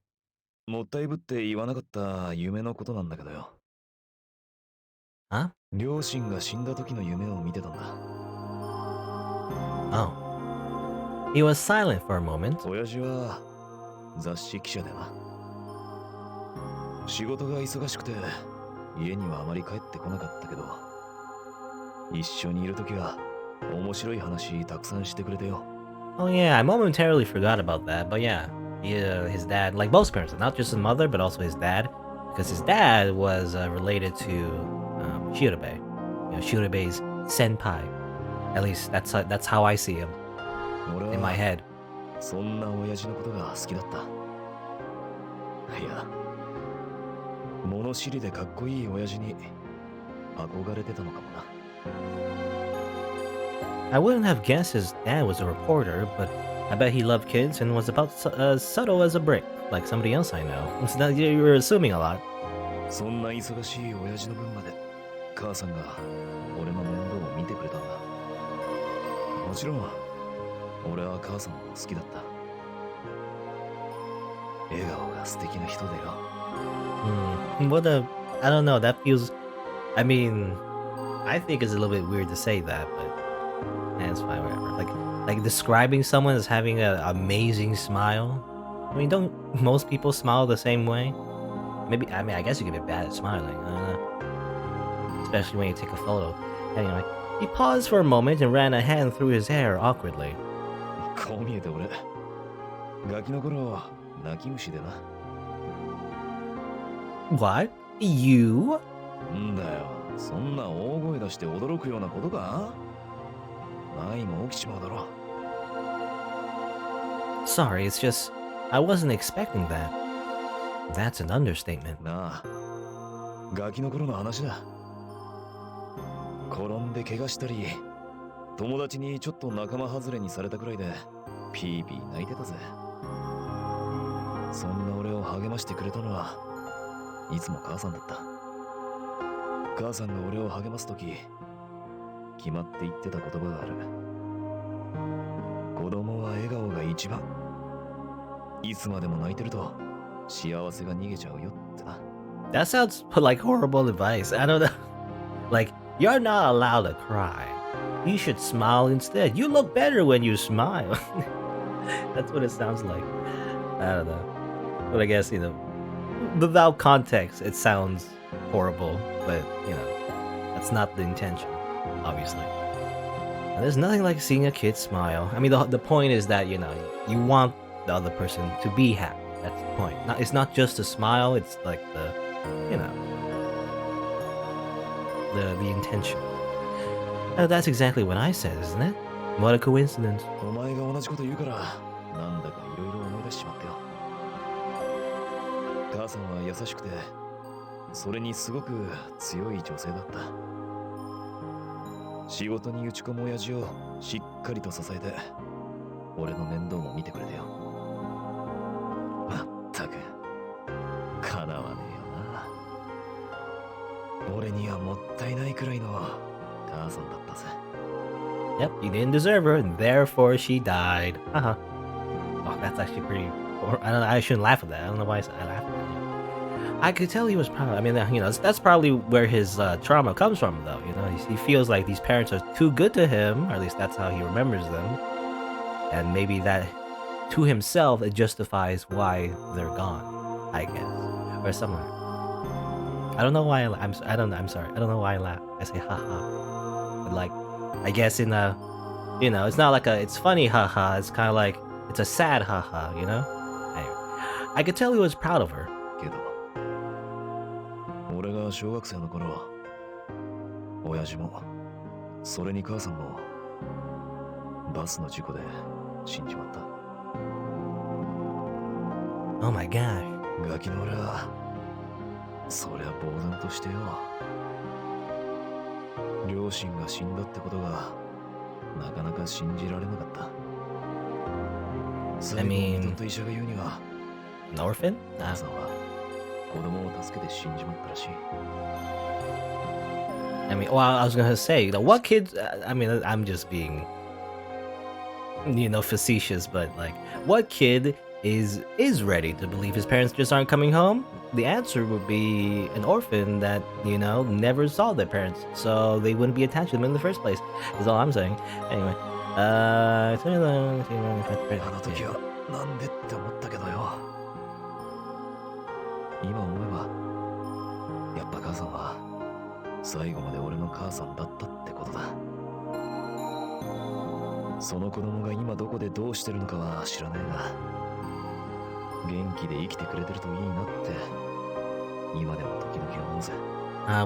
もったいぶって言わなかった夢のことなんだけどよ。Huh? 両親が死んだ時の夢を見てたんだ。Oh. He was silent for a moment. 親父は雑誌記者でな。仕事が忙しくて家にはあまり帰ってこなかったけど、一緒にいる時は面白い話たくさんしてくれてよ。 Oh yeah, I momentarily forgot about that, but yeah, his dad, like most parents, not just his mother, but also his dad, because his dad was related to Shirobei, Shirobei's senpai. At least that's how I see him in my head. そんな親父のことが好きだった。いや、物知りでかっこいい親父に憧れてたのかもな。I wouldn't have guessed his dad was a reporter, but I bet he loved kids and was about as subtle as a brick, like somebody else I know. So you're assuming a lot. そんな忙しい親父の分まで母さんが俺の面倒を見てくれたんだ。もちろん俺は母さんも好きだった。笑顔が素敵な人でよ。I don't know, that feels... I mean, I think it's a little bit weird to say that, but... Yeah, it's fine, whatever. Like describing someone as having an amazing smile, I mean, don't most people smile the same way? Maybe, I mean, I guess you can be bad at smiling. I don't know. Especially when you take a photo. Anyway, he paused for a moment and ran a hand through his hair awkwardly. こう見えて俺ガキの頃泣き虫でな。 What? You? んだよ、そんな大声出して驚くようなことか？ないも起きちまうだろ。 Sorry, it's just I wasn't expecting that. That's an understatement. なあ、ガキの頃の話だ。転んで怪我したり、友達にちょっと仲間外れにされたくらいでピーピー泣いてたぜ。そんな俺を励ましてくれたのはいつも母さんだった。母さんが俺を励ますとき、決まって言ってた言葉がある。子供は笑顔が一番。いつまでも泣いてると幸せが逃げちゃうよってな。That sounds like horrible advice. I don't know. Like, you're not allowed to cry. You should smile instead. You look better when you smile. That's what it sounds like. I don't know. But I guess, you know, without context, it sounds horrible. But, you know, that's not the intention, obviously. And there's nothing like seeing a kid smile. I mean, the point is that, you know, you want the other person to be happy. That's the point. It's not just a smile, it's like the, you know, the intention. That's exactly what I said, isn't it? What a coincidence. お前が同じこと言うからなんだかいろいろ思い出しちまったよ。母さんは優しくてそれにすごく強い女性だった。仕事に打ち込む親父をしっかりと支えて俺の面倒も見てくれてよ。まったくかなわねえよな。俺にはもったいないくらいの母さんだったぜ。 Yep, you didn't deserve her, and therefore she died. Oh, that's actually pretty. I don't know. I shouldn't laugh at that. I don't know why I laughed at that. I could tell he was proud. I mean, you know, that's probably where his trauma comes from, though. You know, he feels like these parents are too good to him, or at least that's how he remembers them. And maybe that, to himself, it justifies why they're gone. I guess, or somewhere. I don't know why I'm sorry. I don't know why I laugh. I say haha. But like, I guess in a, you know, it's not like it's funny haha. It's kind of like it's a sad haha. You know. Anyway, I could tell he was proud of her. けど俺が小学生の頃、親父もそれに母さんもバスの事故で死んじまった。 Oh my gosh. ガキの俺はそりゃ呆然としてよ。両親が死んだってことがなかなか信じられなかった。最後に見とった医者が言うには An orphan? 母さんは子供を助けて死んじまったらしい。 I mean, well, I was gonna say, you know, what kids? I mean, I'm just being, you know, facetious, but like, what kid is ready to believe his parents just aren't coming home? The answer would be an orphan that, you know, never saw their parents, so they wouldn't be attached to them in the first place. Is all I'm saying. Anyway, あの時はなんでって思ったけどよ。今思えばやっぱ母さんは最後まで俺の母さんだったってことだ。その子供が今どこでどうしてるのかは知らねえが、元気で生きてくれてるといいなって今でも時々思うぜ。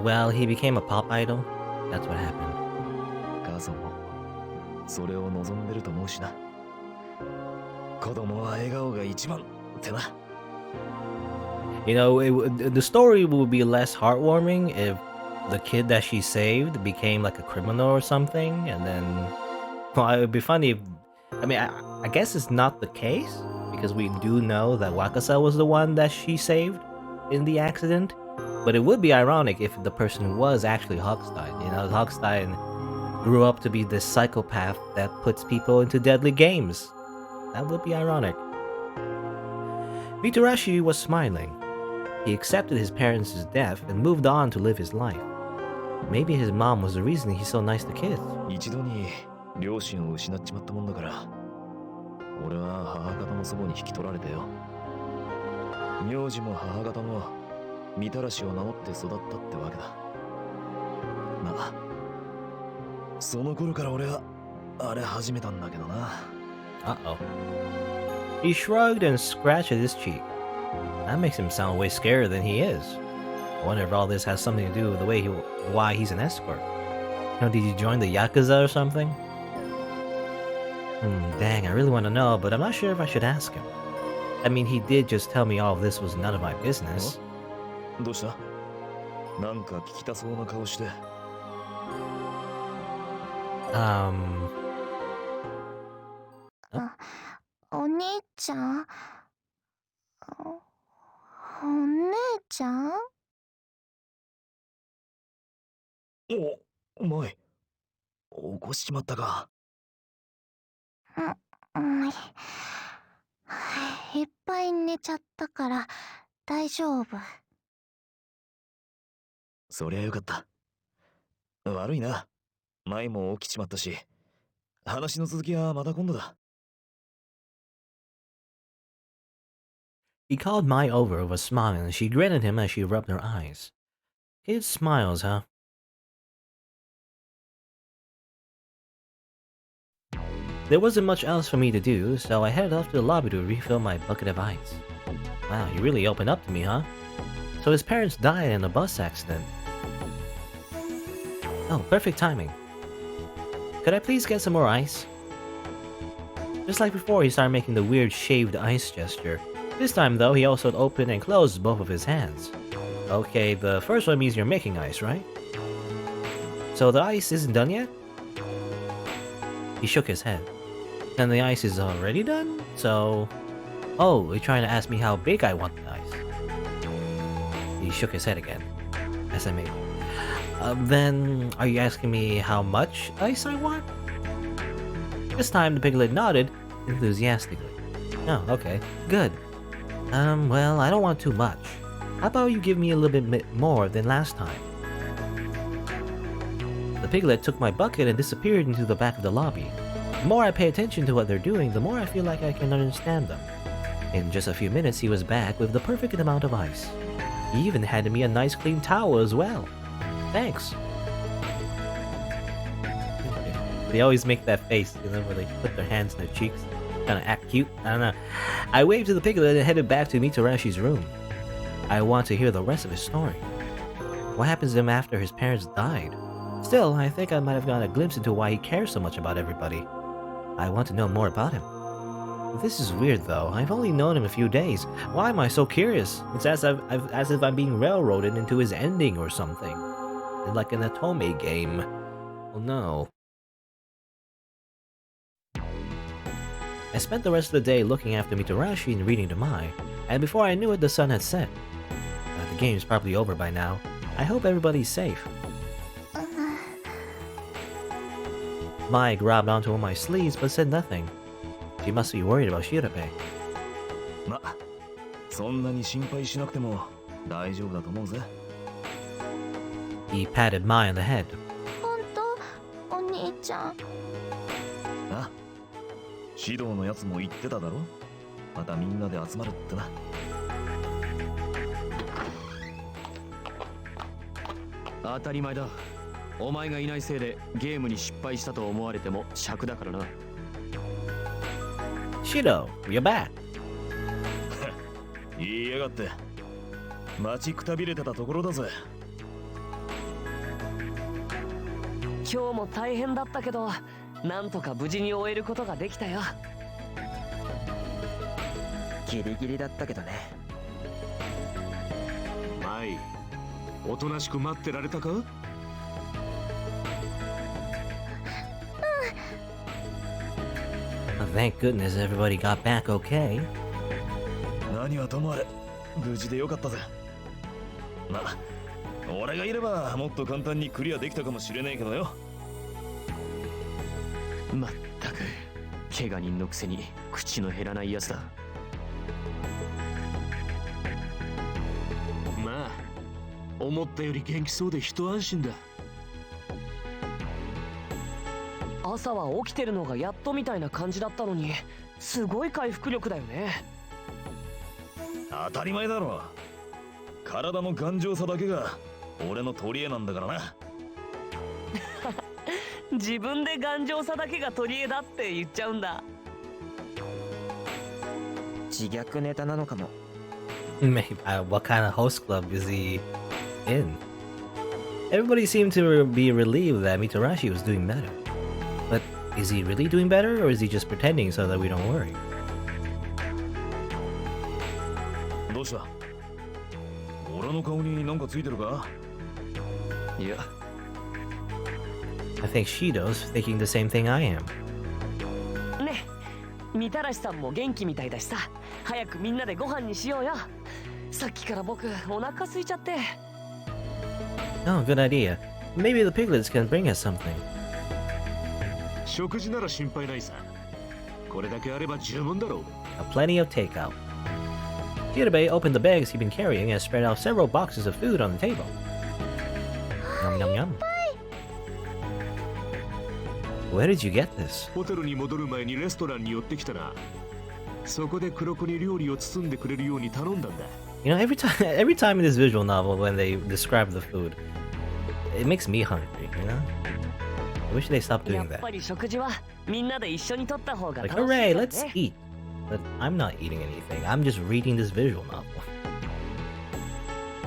well, he became a pop idol. That's what happened. 母さんもそれを望んでると思うしな。子供は笑顔が一番ってな。You know, the story would be less heartwarming if the kid that she saved became like a criminal or something, and then, well, it would be funny if, I mean, I guess it's not the case, because we do know that Wakasa was the one that she saved in the accident, but it would be ironic if the person was actually Hogstein. You know, Hogstein grew up to be this psychopath that puts people into deadly games. That would be ironic. Mitarashi was smiling. He accepted his parents' death and moved on to live his life. Maybe his mom was the reason he's so nice to kids. 一度に両親を失っちまったもんだから、俺は母方の祖母に引き取られてよ。名字も母方もみたらしを名乗って育ったってわけだ。まあその頃から俺はあれ始めたんだけどな。Uh-oh. He shrugged and scratched at his cheek. That makes him sound way scarier than he is. I wonder if all this has something to do with the way why he's an escort. You know, did you join the Yakuza or something? Dang, I really want to know, but I'm not sure if I should ask him. I mean, he did just tell me all of this was none of my business. どうした？なんか聞きたそうな顔して。お兄ちゃん？お姉ちゃん？お前、起こしちまったか。いっぱい寝ちゃったから大丈夫。そりゃよかった。悪いな。前も起きちまったし。話の続きはまた今度だ。He called Mai over with a smile and she grinned at him as she rubbed her eyes. Kid smiles, huh? There wasn't much else for me to do, so I headed off to the lobby to refill my bucket of ice. Wow, you really opened up to me, huh? So his parents died in a bus accident. Oh, perfect timing. Could I please get some more ice? Just like before, he started making the weird shaved ice gesture. This time, though, he also opened and closed both of his hands. Okay, the first one means you're making ice, right? So the ice isn't done yet? He shook his head. Then the ice is already done? So... Oh, you're trying to ask me how big I want the ice. He shook his head again. As I made. Then, are you asking me how much ice I want? This time the piglet nodded enthusiastically. Oh, okay. Good. Well, I don't want too much. How about you give me a little bit more than last time? The piglet took my bucket and disappeared into the back of the lobby. The more I pay attention to what they're doing, the more I feel like I can understand them. In just a few minutes, he was back with the perfect amount of ice. He even handed me a nice clean towel as well. Thanks. They always make that face, you know, where they put their hands in their cheeks. Kind of act cute. I don't know. I waved to the piglet and headed back to Mitarashi's room. I want to hear the rest of his story. What happens to him after his parents died? Still, I think I might have gotten a glimpse into why he cares so much about everybody. I want to know more about him. This is weird though. I've only known him a few days. Why am I so curious? It's as if I'm being railroaded into his ending or something. Like an Atome game. Oh no. I spent the rest of the day looking after Mitarashi and reading to Mai, and before I knew it, the sun had set. The game's probably over by now. I hope everybody's safe. Mai grabbed onto my sleeves but said nothing. She must be worried about Shirabe. ま、そんなに心配しなくても大丈夫だと思うぜ。He patted Mai on the head. 本当？お兄ちゃん。あ、指導のやつも言ってただろ。またみんなで集まるってな。当たり前だ。お前がいないせいでゲームに失敗したと思われても尺だからな。Shido, you're back. 言いやがって。待ちくたびれてたところだぜ。今日も大変だったけど、なんとか無事に終えることができたよ。ギリギリだったけどね。マイ、おとなしく待ってられたかThank goodness everybody got back okay. 何はともあれ、無事でよかったぜ。まあ、俺がいればもっと簡単にクリアできたかもしれないけどよ。まったく、怪我人のくせに口の減らないやつだ。まあ、思ったより元気そうで一安心だ。朝は起きてるのがやっとみたいな感じだったのに、すごい回復力だよね。当たり前だろ。体の頑丈さだけが俺の取り柄なんだからな。自分で頑丈さだけが取り柄だって言っちゃうんだ。自虐ネタなのかも。Maybe, what kind of host club is he in? Everybody seemed to be relieved that Mitarashi was doing better. But is he really doing better, or is he just pretending so that we don't worry? どうした？俺の顔になんかついてるか？いや、 I think Shido's thinking the same thing I am. ね、みたらしさんも元気みたいだしさ、早くみんなでご飯にしようよ。さっきから僕お腹空いちゃって。Oh, good idea. Maybe the piglets can bring us something. 食事なら心配ないさ。これだけあれば十分だろう。Plenty of takeout. Shirobei opened the bags he'd been carrying and spread out several boxes of food on the table. Yum yum yum. Where did you get this? ホテルに戻る前にレストランに寄ってきたな。そこで黒子に料理を包んでくれるように頼んだんだ。You know, every time in this visual novel when they describe the food, it makes me hungry, you know? I wish they stopped や doing っ that. ぱり食事はみんなで一緒にとった方が Like, 楽しい hooray, から let's ね。 eat. But I'm not eating anything. I'm just reading this visual novel.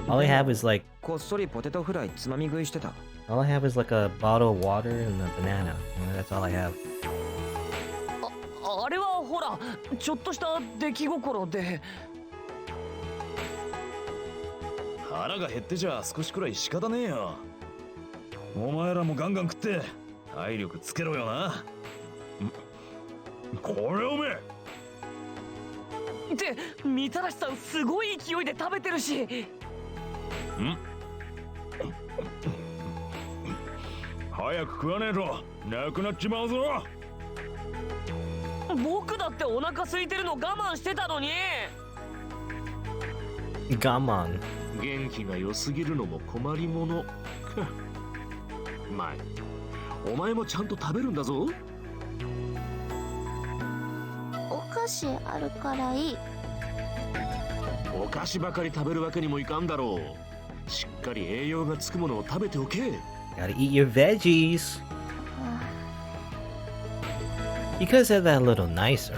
All I have is like, こっそりポテトフライつまみ食いしてた。 all I have is like a bottle of water and a banana. You know, that's all I have. あれはほら、ちょっとした出来心で。腹が減ってじゃ少しくらい仕方ねえよ。お前らもガンガン食って体力つけろよな。これおめえ。ってみたらしさんすごい勢いで食べてるし。早く食わねえとなくなっちまうぞ。僕だってお腹空いてるの我慢してたのに。 Come on. 元気が良すぎるのも困りもの。お前もちゃんと食べるんだぞ。お菓子あるからいい。お菓子ばかり食べるわけにもいかんだろう。しっかり栄養がつくものを食べておけ。 Gotta eat your veggies. あ You could have said that a little nicer.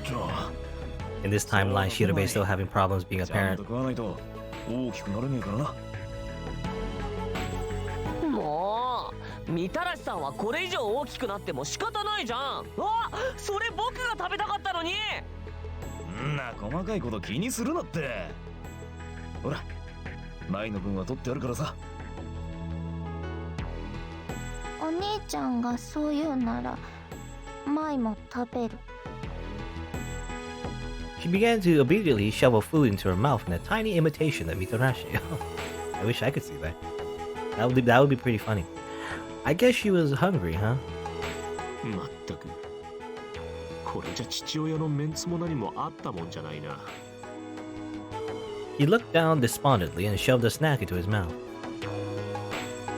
じゃあ In this timeline, Shirobei is still having problems being a ちゃん parent. と食わないと大きくなれねえからな。もうみたらしさんはこれ以上大きくなっても仕方ないじゃん。あ、それ僕が食べたかったのに。んな細かいこと気にするなって。ほら前の分は取ってあるからさ。お兄ちゃんがそう言うなら舞も食べる。 She began to obediently shovel food into her mouth in a tiny imitation of Mitarashi. I wish I could see that. That would be pretty funny. I guess she was hungry, huh? まったくこれじゃ父親のメンツも何もあったもんじゃないな。 He looked down despondently and shoved a snack into his mouth.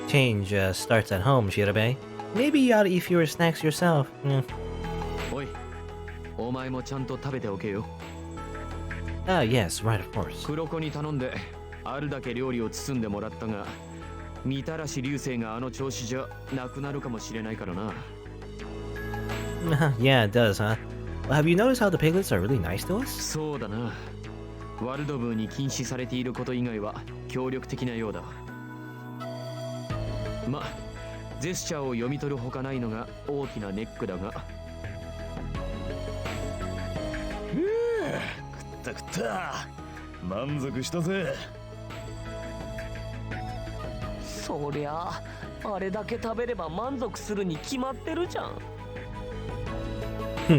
Change starts at home, Shirobei. Maybe you ought to eat fewer snacks yourself. おい、お前もちゃんと食べておけよ。 Ah, yes, right, of course. 黒子に頼んであるだけ料理を包んでもらったが、みたらし流星があの調子じゃなくなるかもしれないからな。Yeah, it does, huh? Well, have you noticed how the piglets are really nice to us? そうだな。ワルド部に禁止されていること以外は協力的なようだ。ま、ジェスチャーを読み取るほかないのが大きなネックだが。食った満足したぜ。そりゃあれだけ食べれば満足するに決まってるじゃん。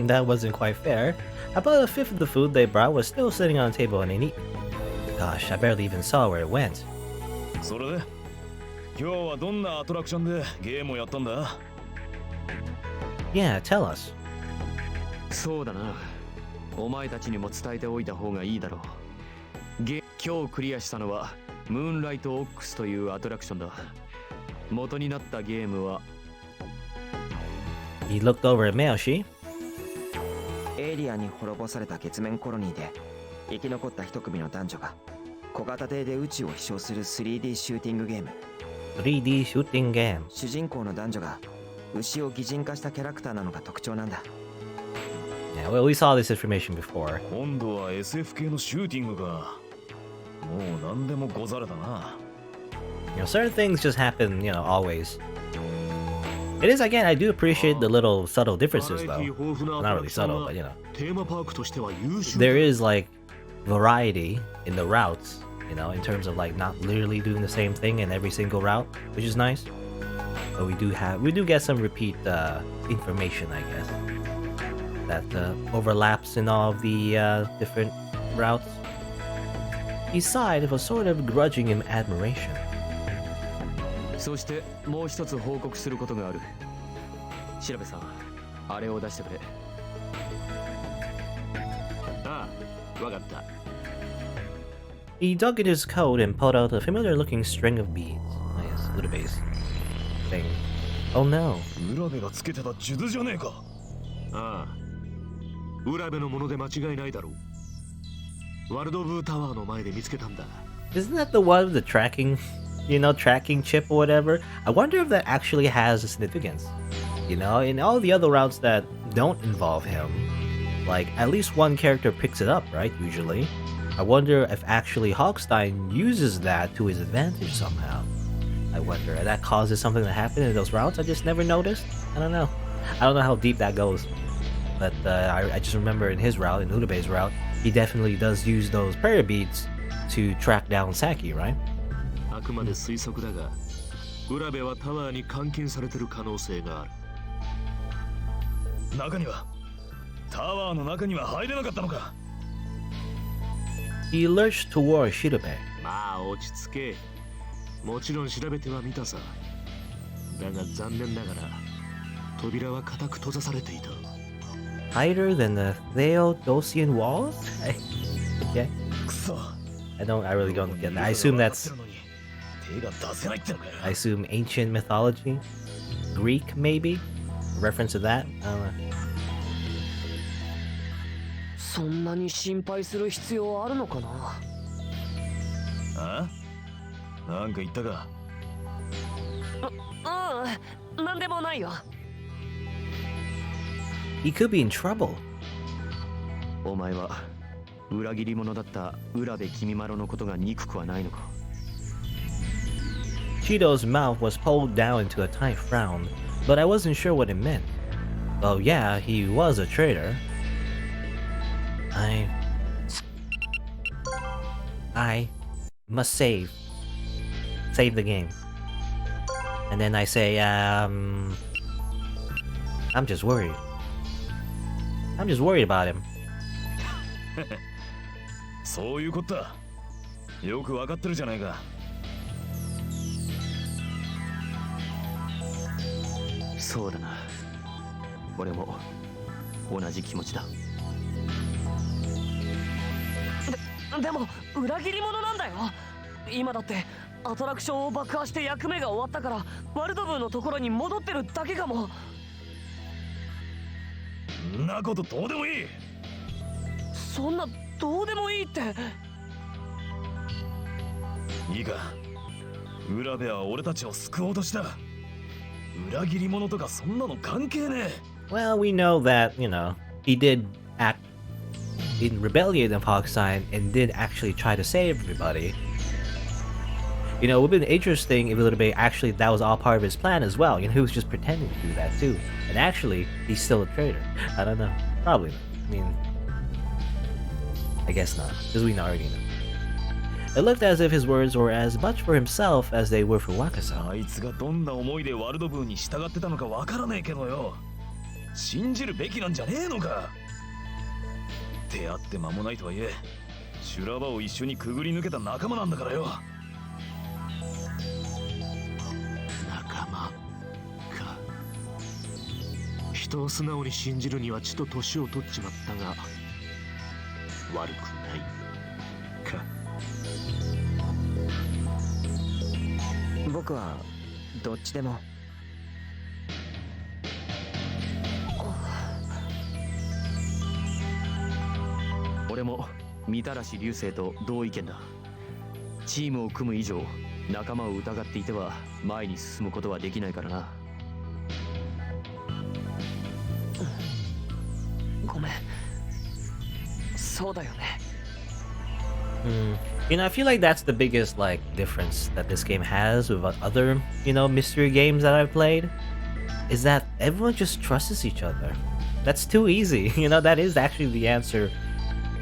That wasn't quite fair. About a fifth of the food they brought was still sitting on the table and ain't eaten. Gosh, I barely even saw where it went. それで今日はどんなアトラクションでゲームをやったんだ？ Yeah, tell us. そうだな。お前たちにも伝えておいた方がいいだろう。今日クリアしたのはムーンライトオックスというアトラクションだ。元になったゲームは He looked over at Mayoshi. エイリアンに滅ぼされた月面コロニーで生き残った一組の男女が小型艇で宇宙を飛翔する 3D シューティングゲーム。 3D shooting game. 主人公の男女が牛を擬人化したキャラクターなのが特徴なんだ。 Yeah, well, we saw this information before. 今度は SF 系のシューティングか。もう何でもござれだな。You know, certain things just happen, you know, always. It is, again, I do appreciate the little subtle differences, though. Well, not really subtle, but, you know. テーマパークとしては優秀。 There is, like, variety in the routes, you know, in terms of, like, not literally doing the same thing in every single route, which is nice. But we do get some repeat information, I guess, that overlaps in all of the different routes. He sighed with a sort of grudging admiration. そしてもう一つ報告することがある。調べさん、あれを出してくれ。ああ、わかった。 He dug in his coat and pulled out a familiar-looking string of beads. I guess, little base thing. Oh no. 浦部がつけてた数珠じゃねえか。ああ、浦部のもので間違いないだろう。ワルドブータワーの前で見つけたんだ。 Isn't that the one with the tracking, you know, tracking chip or whatever? I wonder if that actually has a significance. You know, in all the other routes that don't involve him, like, at least one character picks it up, right, usually. I wonder if actually Hogstein uses that to his advantage somehow. I wonder if that causes something to happen in those routes I just never noticed. I don't know. I don't know how deep that goes. But I just remember in his route, in Udabe's route, he definitely does use those prayer beads to track down Saki, right? あくまで推測だが、浦部はタワーに監禁されてる可能性がある。中にはタワーの中には入れなかったのか。 He lurched toward Shirube. まあ落ち着け。もちろん調べてはみたさ。だが残念ながら扉は固く閉ざされていた。 Tighter than the Theodosian walls? Okay. くそ。I really don't get that. I assume that's, 手が出せないってのかよ。 I assume ancient mythology? Greek, maybe? A reference to that? I don't know. そんなに心配する必要あるのかな。あ？なんか言ったか。なんでもないよ。 He could be in trouble. お前は裏切り者だった浦部君まろのことが憎くはないのか。 Cheeto's mouth was pulled down into a tight frown, but I wasn't sure what it meant. Oh yeah, he was a traitor. I must save the game. And then I say, I'm just worried. I'm just worried about him. そういうことだ。よくわかってるじゃないか。そうだな。俺も同じ気持ちだ。でも裏切り者なんだよ。今だってアトラクションを爆破して役目が終わったからワルドブーのところに戻ってるだけかも。んなことどうでもいい。そんなどうでもいいって。いいか。浦部は俺たちを救おうとした。裏切り者とかそんなの関係ねえ。 Well, we know that, you know, he did act in rebellion of Hogstein and did actually try to save everybody. You know, it would have been interesting if a little bit actually that was all part of his plan as well. You know, he was just pretending to do that too. And actually, he's still a traitor. I don't know. Probably not. I mean, I guess not, because we already know. It looked as if his words were as much for himself as they were for Wakasa. あいつがどんな思いでワルドブーに従ってたのかわからねえけどよ。信じるべきなんじゃねえのか。出会って間もないとはいえ、修羅場を一緒にくぐり抜けた仲間なんだからよ。仲間か。人を素直に信じるにはちと年を取っちまったが悪くないか。僕はどっちでも。俺も御手嵐流星と同意見だ。チームを組む以上、仲間を疑っていては前に進むことはできないからな。ごめん。そうだよね。You know, I feel like that's the biggest like difference that this game has with other, you know, mystery games that I've played, is that everyone just trusts each other. That's too easy. You know, that is actually the answer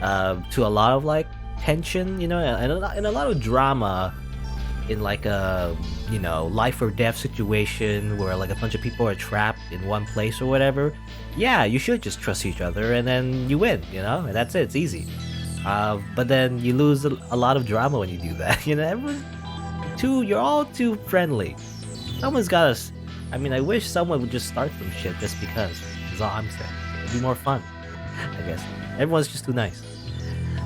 to a lot of like tension, you know, and a lot of drama in like a, you know, life or death situation where like a bunch of people are trapped in one place or whatever. Yeah, you should just trust each other and then you win, you know, and that's it. It's easy. But then you lose a lot of drama when you do that. You know, you're all too friendly. Someone's got to. I mean, I wish someone would just start some shit just because. Is all I'm saying. It'd be more fun, I guess. Everyone's just too nice.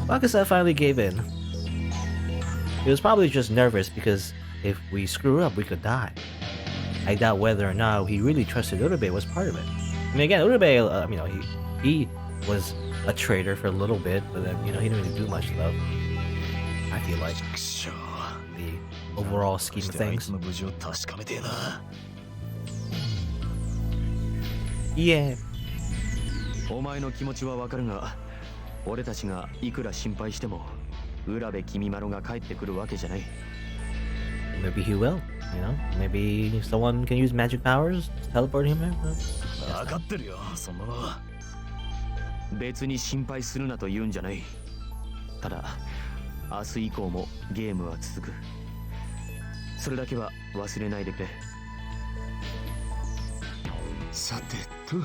Bakudan finally gave in. He was probably just nervous because if we screw up, we could die. I doubt whether or not he really trusted Urube was part of it. I mean, again, Urube, you know, he was a traitor for a little bit, but then, you know, he didn't really do much though. I feel like the overall scheme of things. Yeah. お前の気持ちはわかるが、俺たちがいくら心配しても、浦部君まろが帰ってくるわけじゃない。Maybe he will, you know? Maybe someone can use magic powers to teleport him there? わかってるよ、そんなの。別に心配するなと言うんじゃない。ただ、明日以降もゲームは続く。それだけは忘れないでくれ。さてと、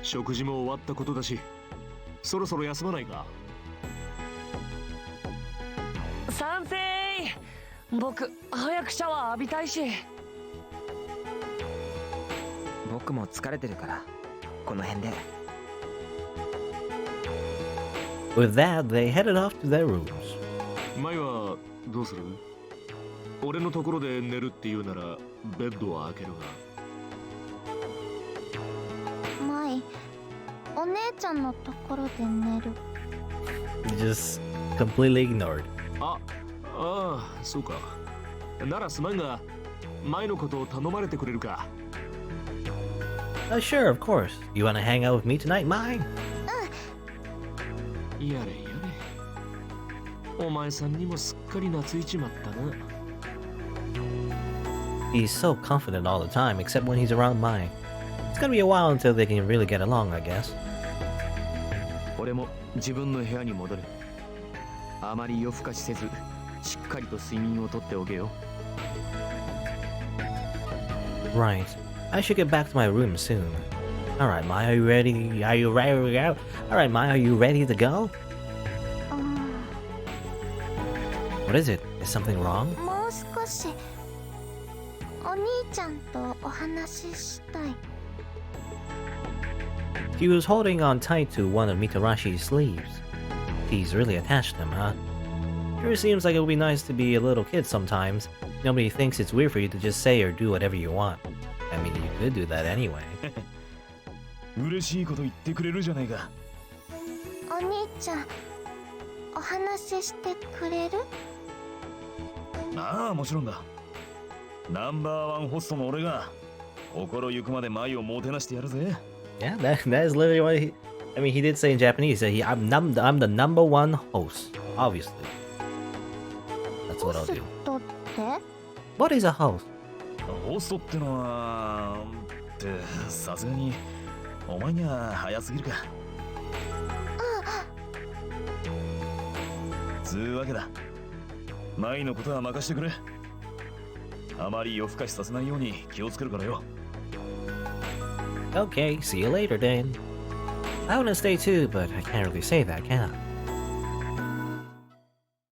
食事も終わったことだし、そろそろ休まないか。賛成。僕早くシャワー浴びたいし。僕も疲れてるからこの辺で。With that, they headed off to their rooms. 前はどうする？俺のところで寝るって言うならベッドは開けるが。舞、お姉ちゃんのところで寝る。Just completely ignored. ああ、そうか。ならすまんが、前のことを頼まれてくれるか。Sure, of course. You wanna hang out with me tonight, Mai? やれやれ。お前さんにもすっかり懐いちまったな。He's so confident all the time, except when he's around Mai. It's gonna be a while until they can really get along, I guess. 俺も自分の部屋に戻る。あまり夜更かしせず、しっかりと睡眠をとっておけよ。Right. I should get back to my room soon. Alright, Mai, are you ready? Are you ready to go? Alright, Mai, are you ready to go? What is it? Is something wrong? もう少しお兄ちゃんとお話ししたい。He was holding on tight to one of Mitarashi's sleeves. He's really attached to him, huh? Sure seems like it would be nice to be a little kid sometimes. Nobody thinks it's weird for you to just say or do whatever you want. I mean, you could do that anyway. 嬉しいこと言ってくれるじゃないか。お兄ちゃん、お話ししてくれる？ああ、もちろんだ。ナンバーワンホストの俺が心ゆくまで舞をもてなしてやるぜ。Yeah, that is literally what he... I mean, he did say in Japanese that I'm the number one host, obviously. That's what I'll do. ホストって？ What is a host? ホストってのはってさすがにお前には早すぎるか。つうわけだ。舞のことは任してくれ。あまり夜更かしさせないように気をつけるからよ。Okay, see you later then. I wanna stay too, but I can't really say that, can I?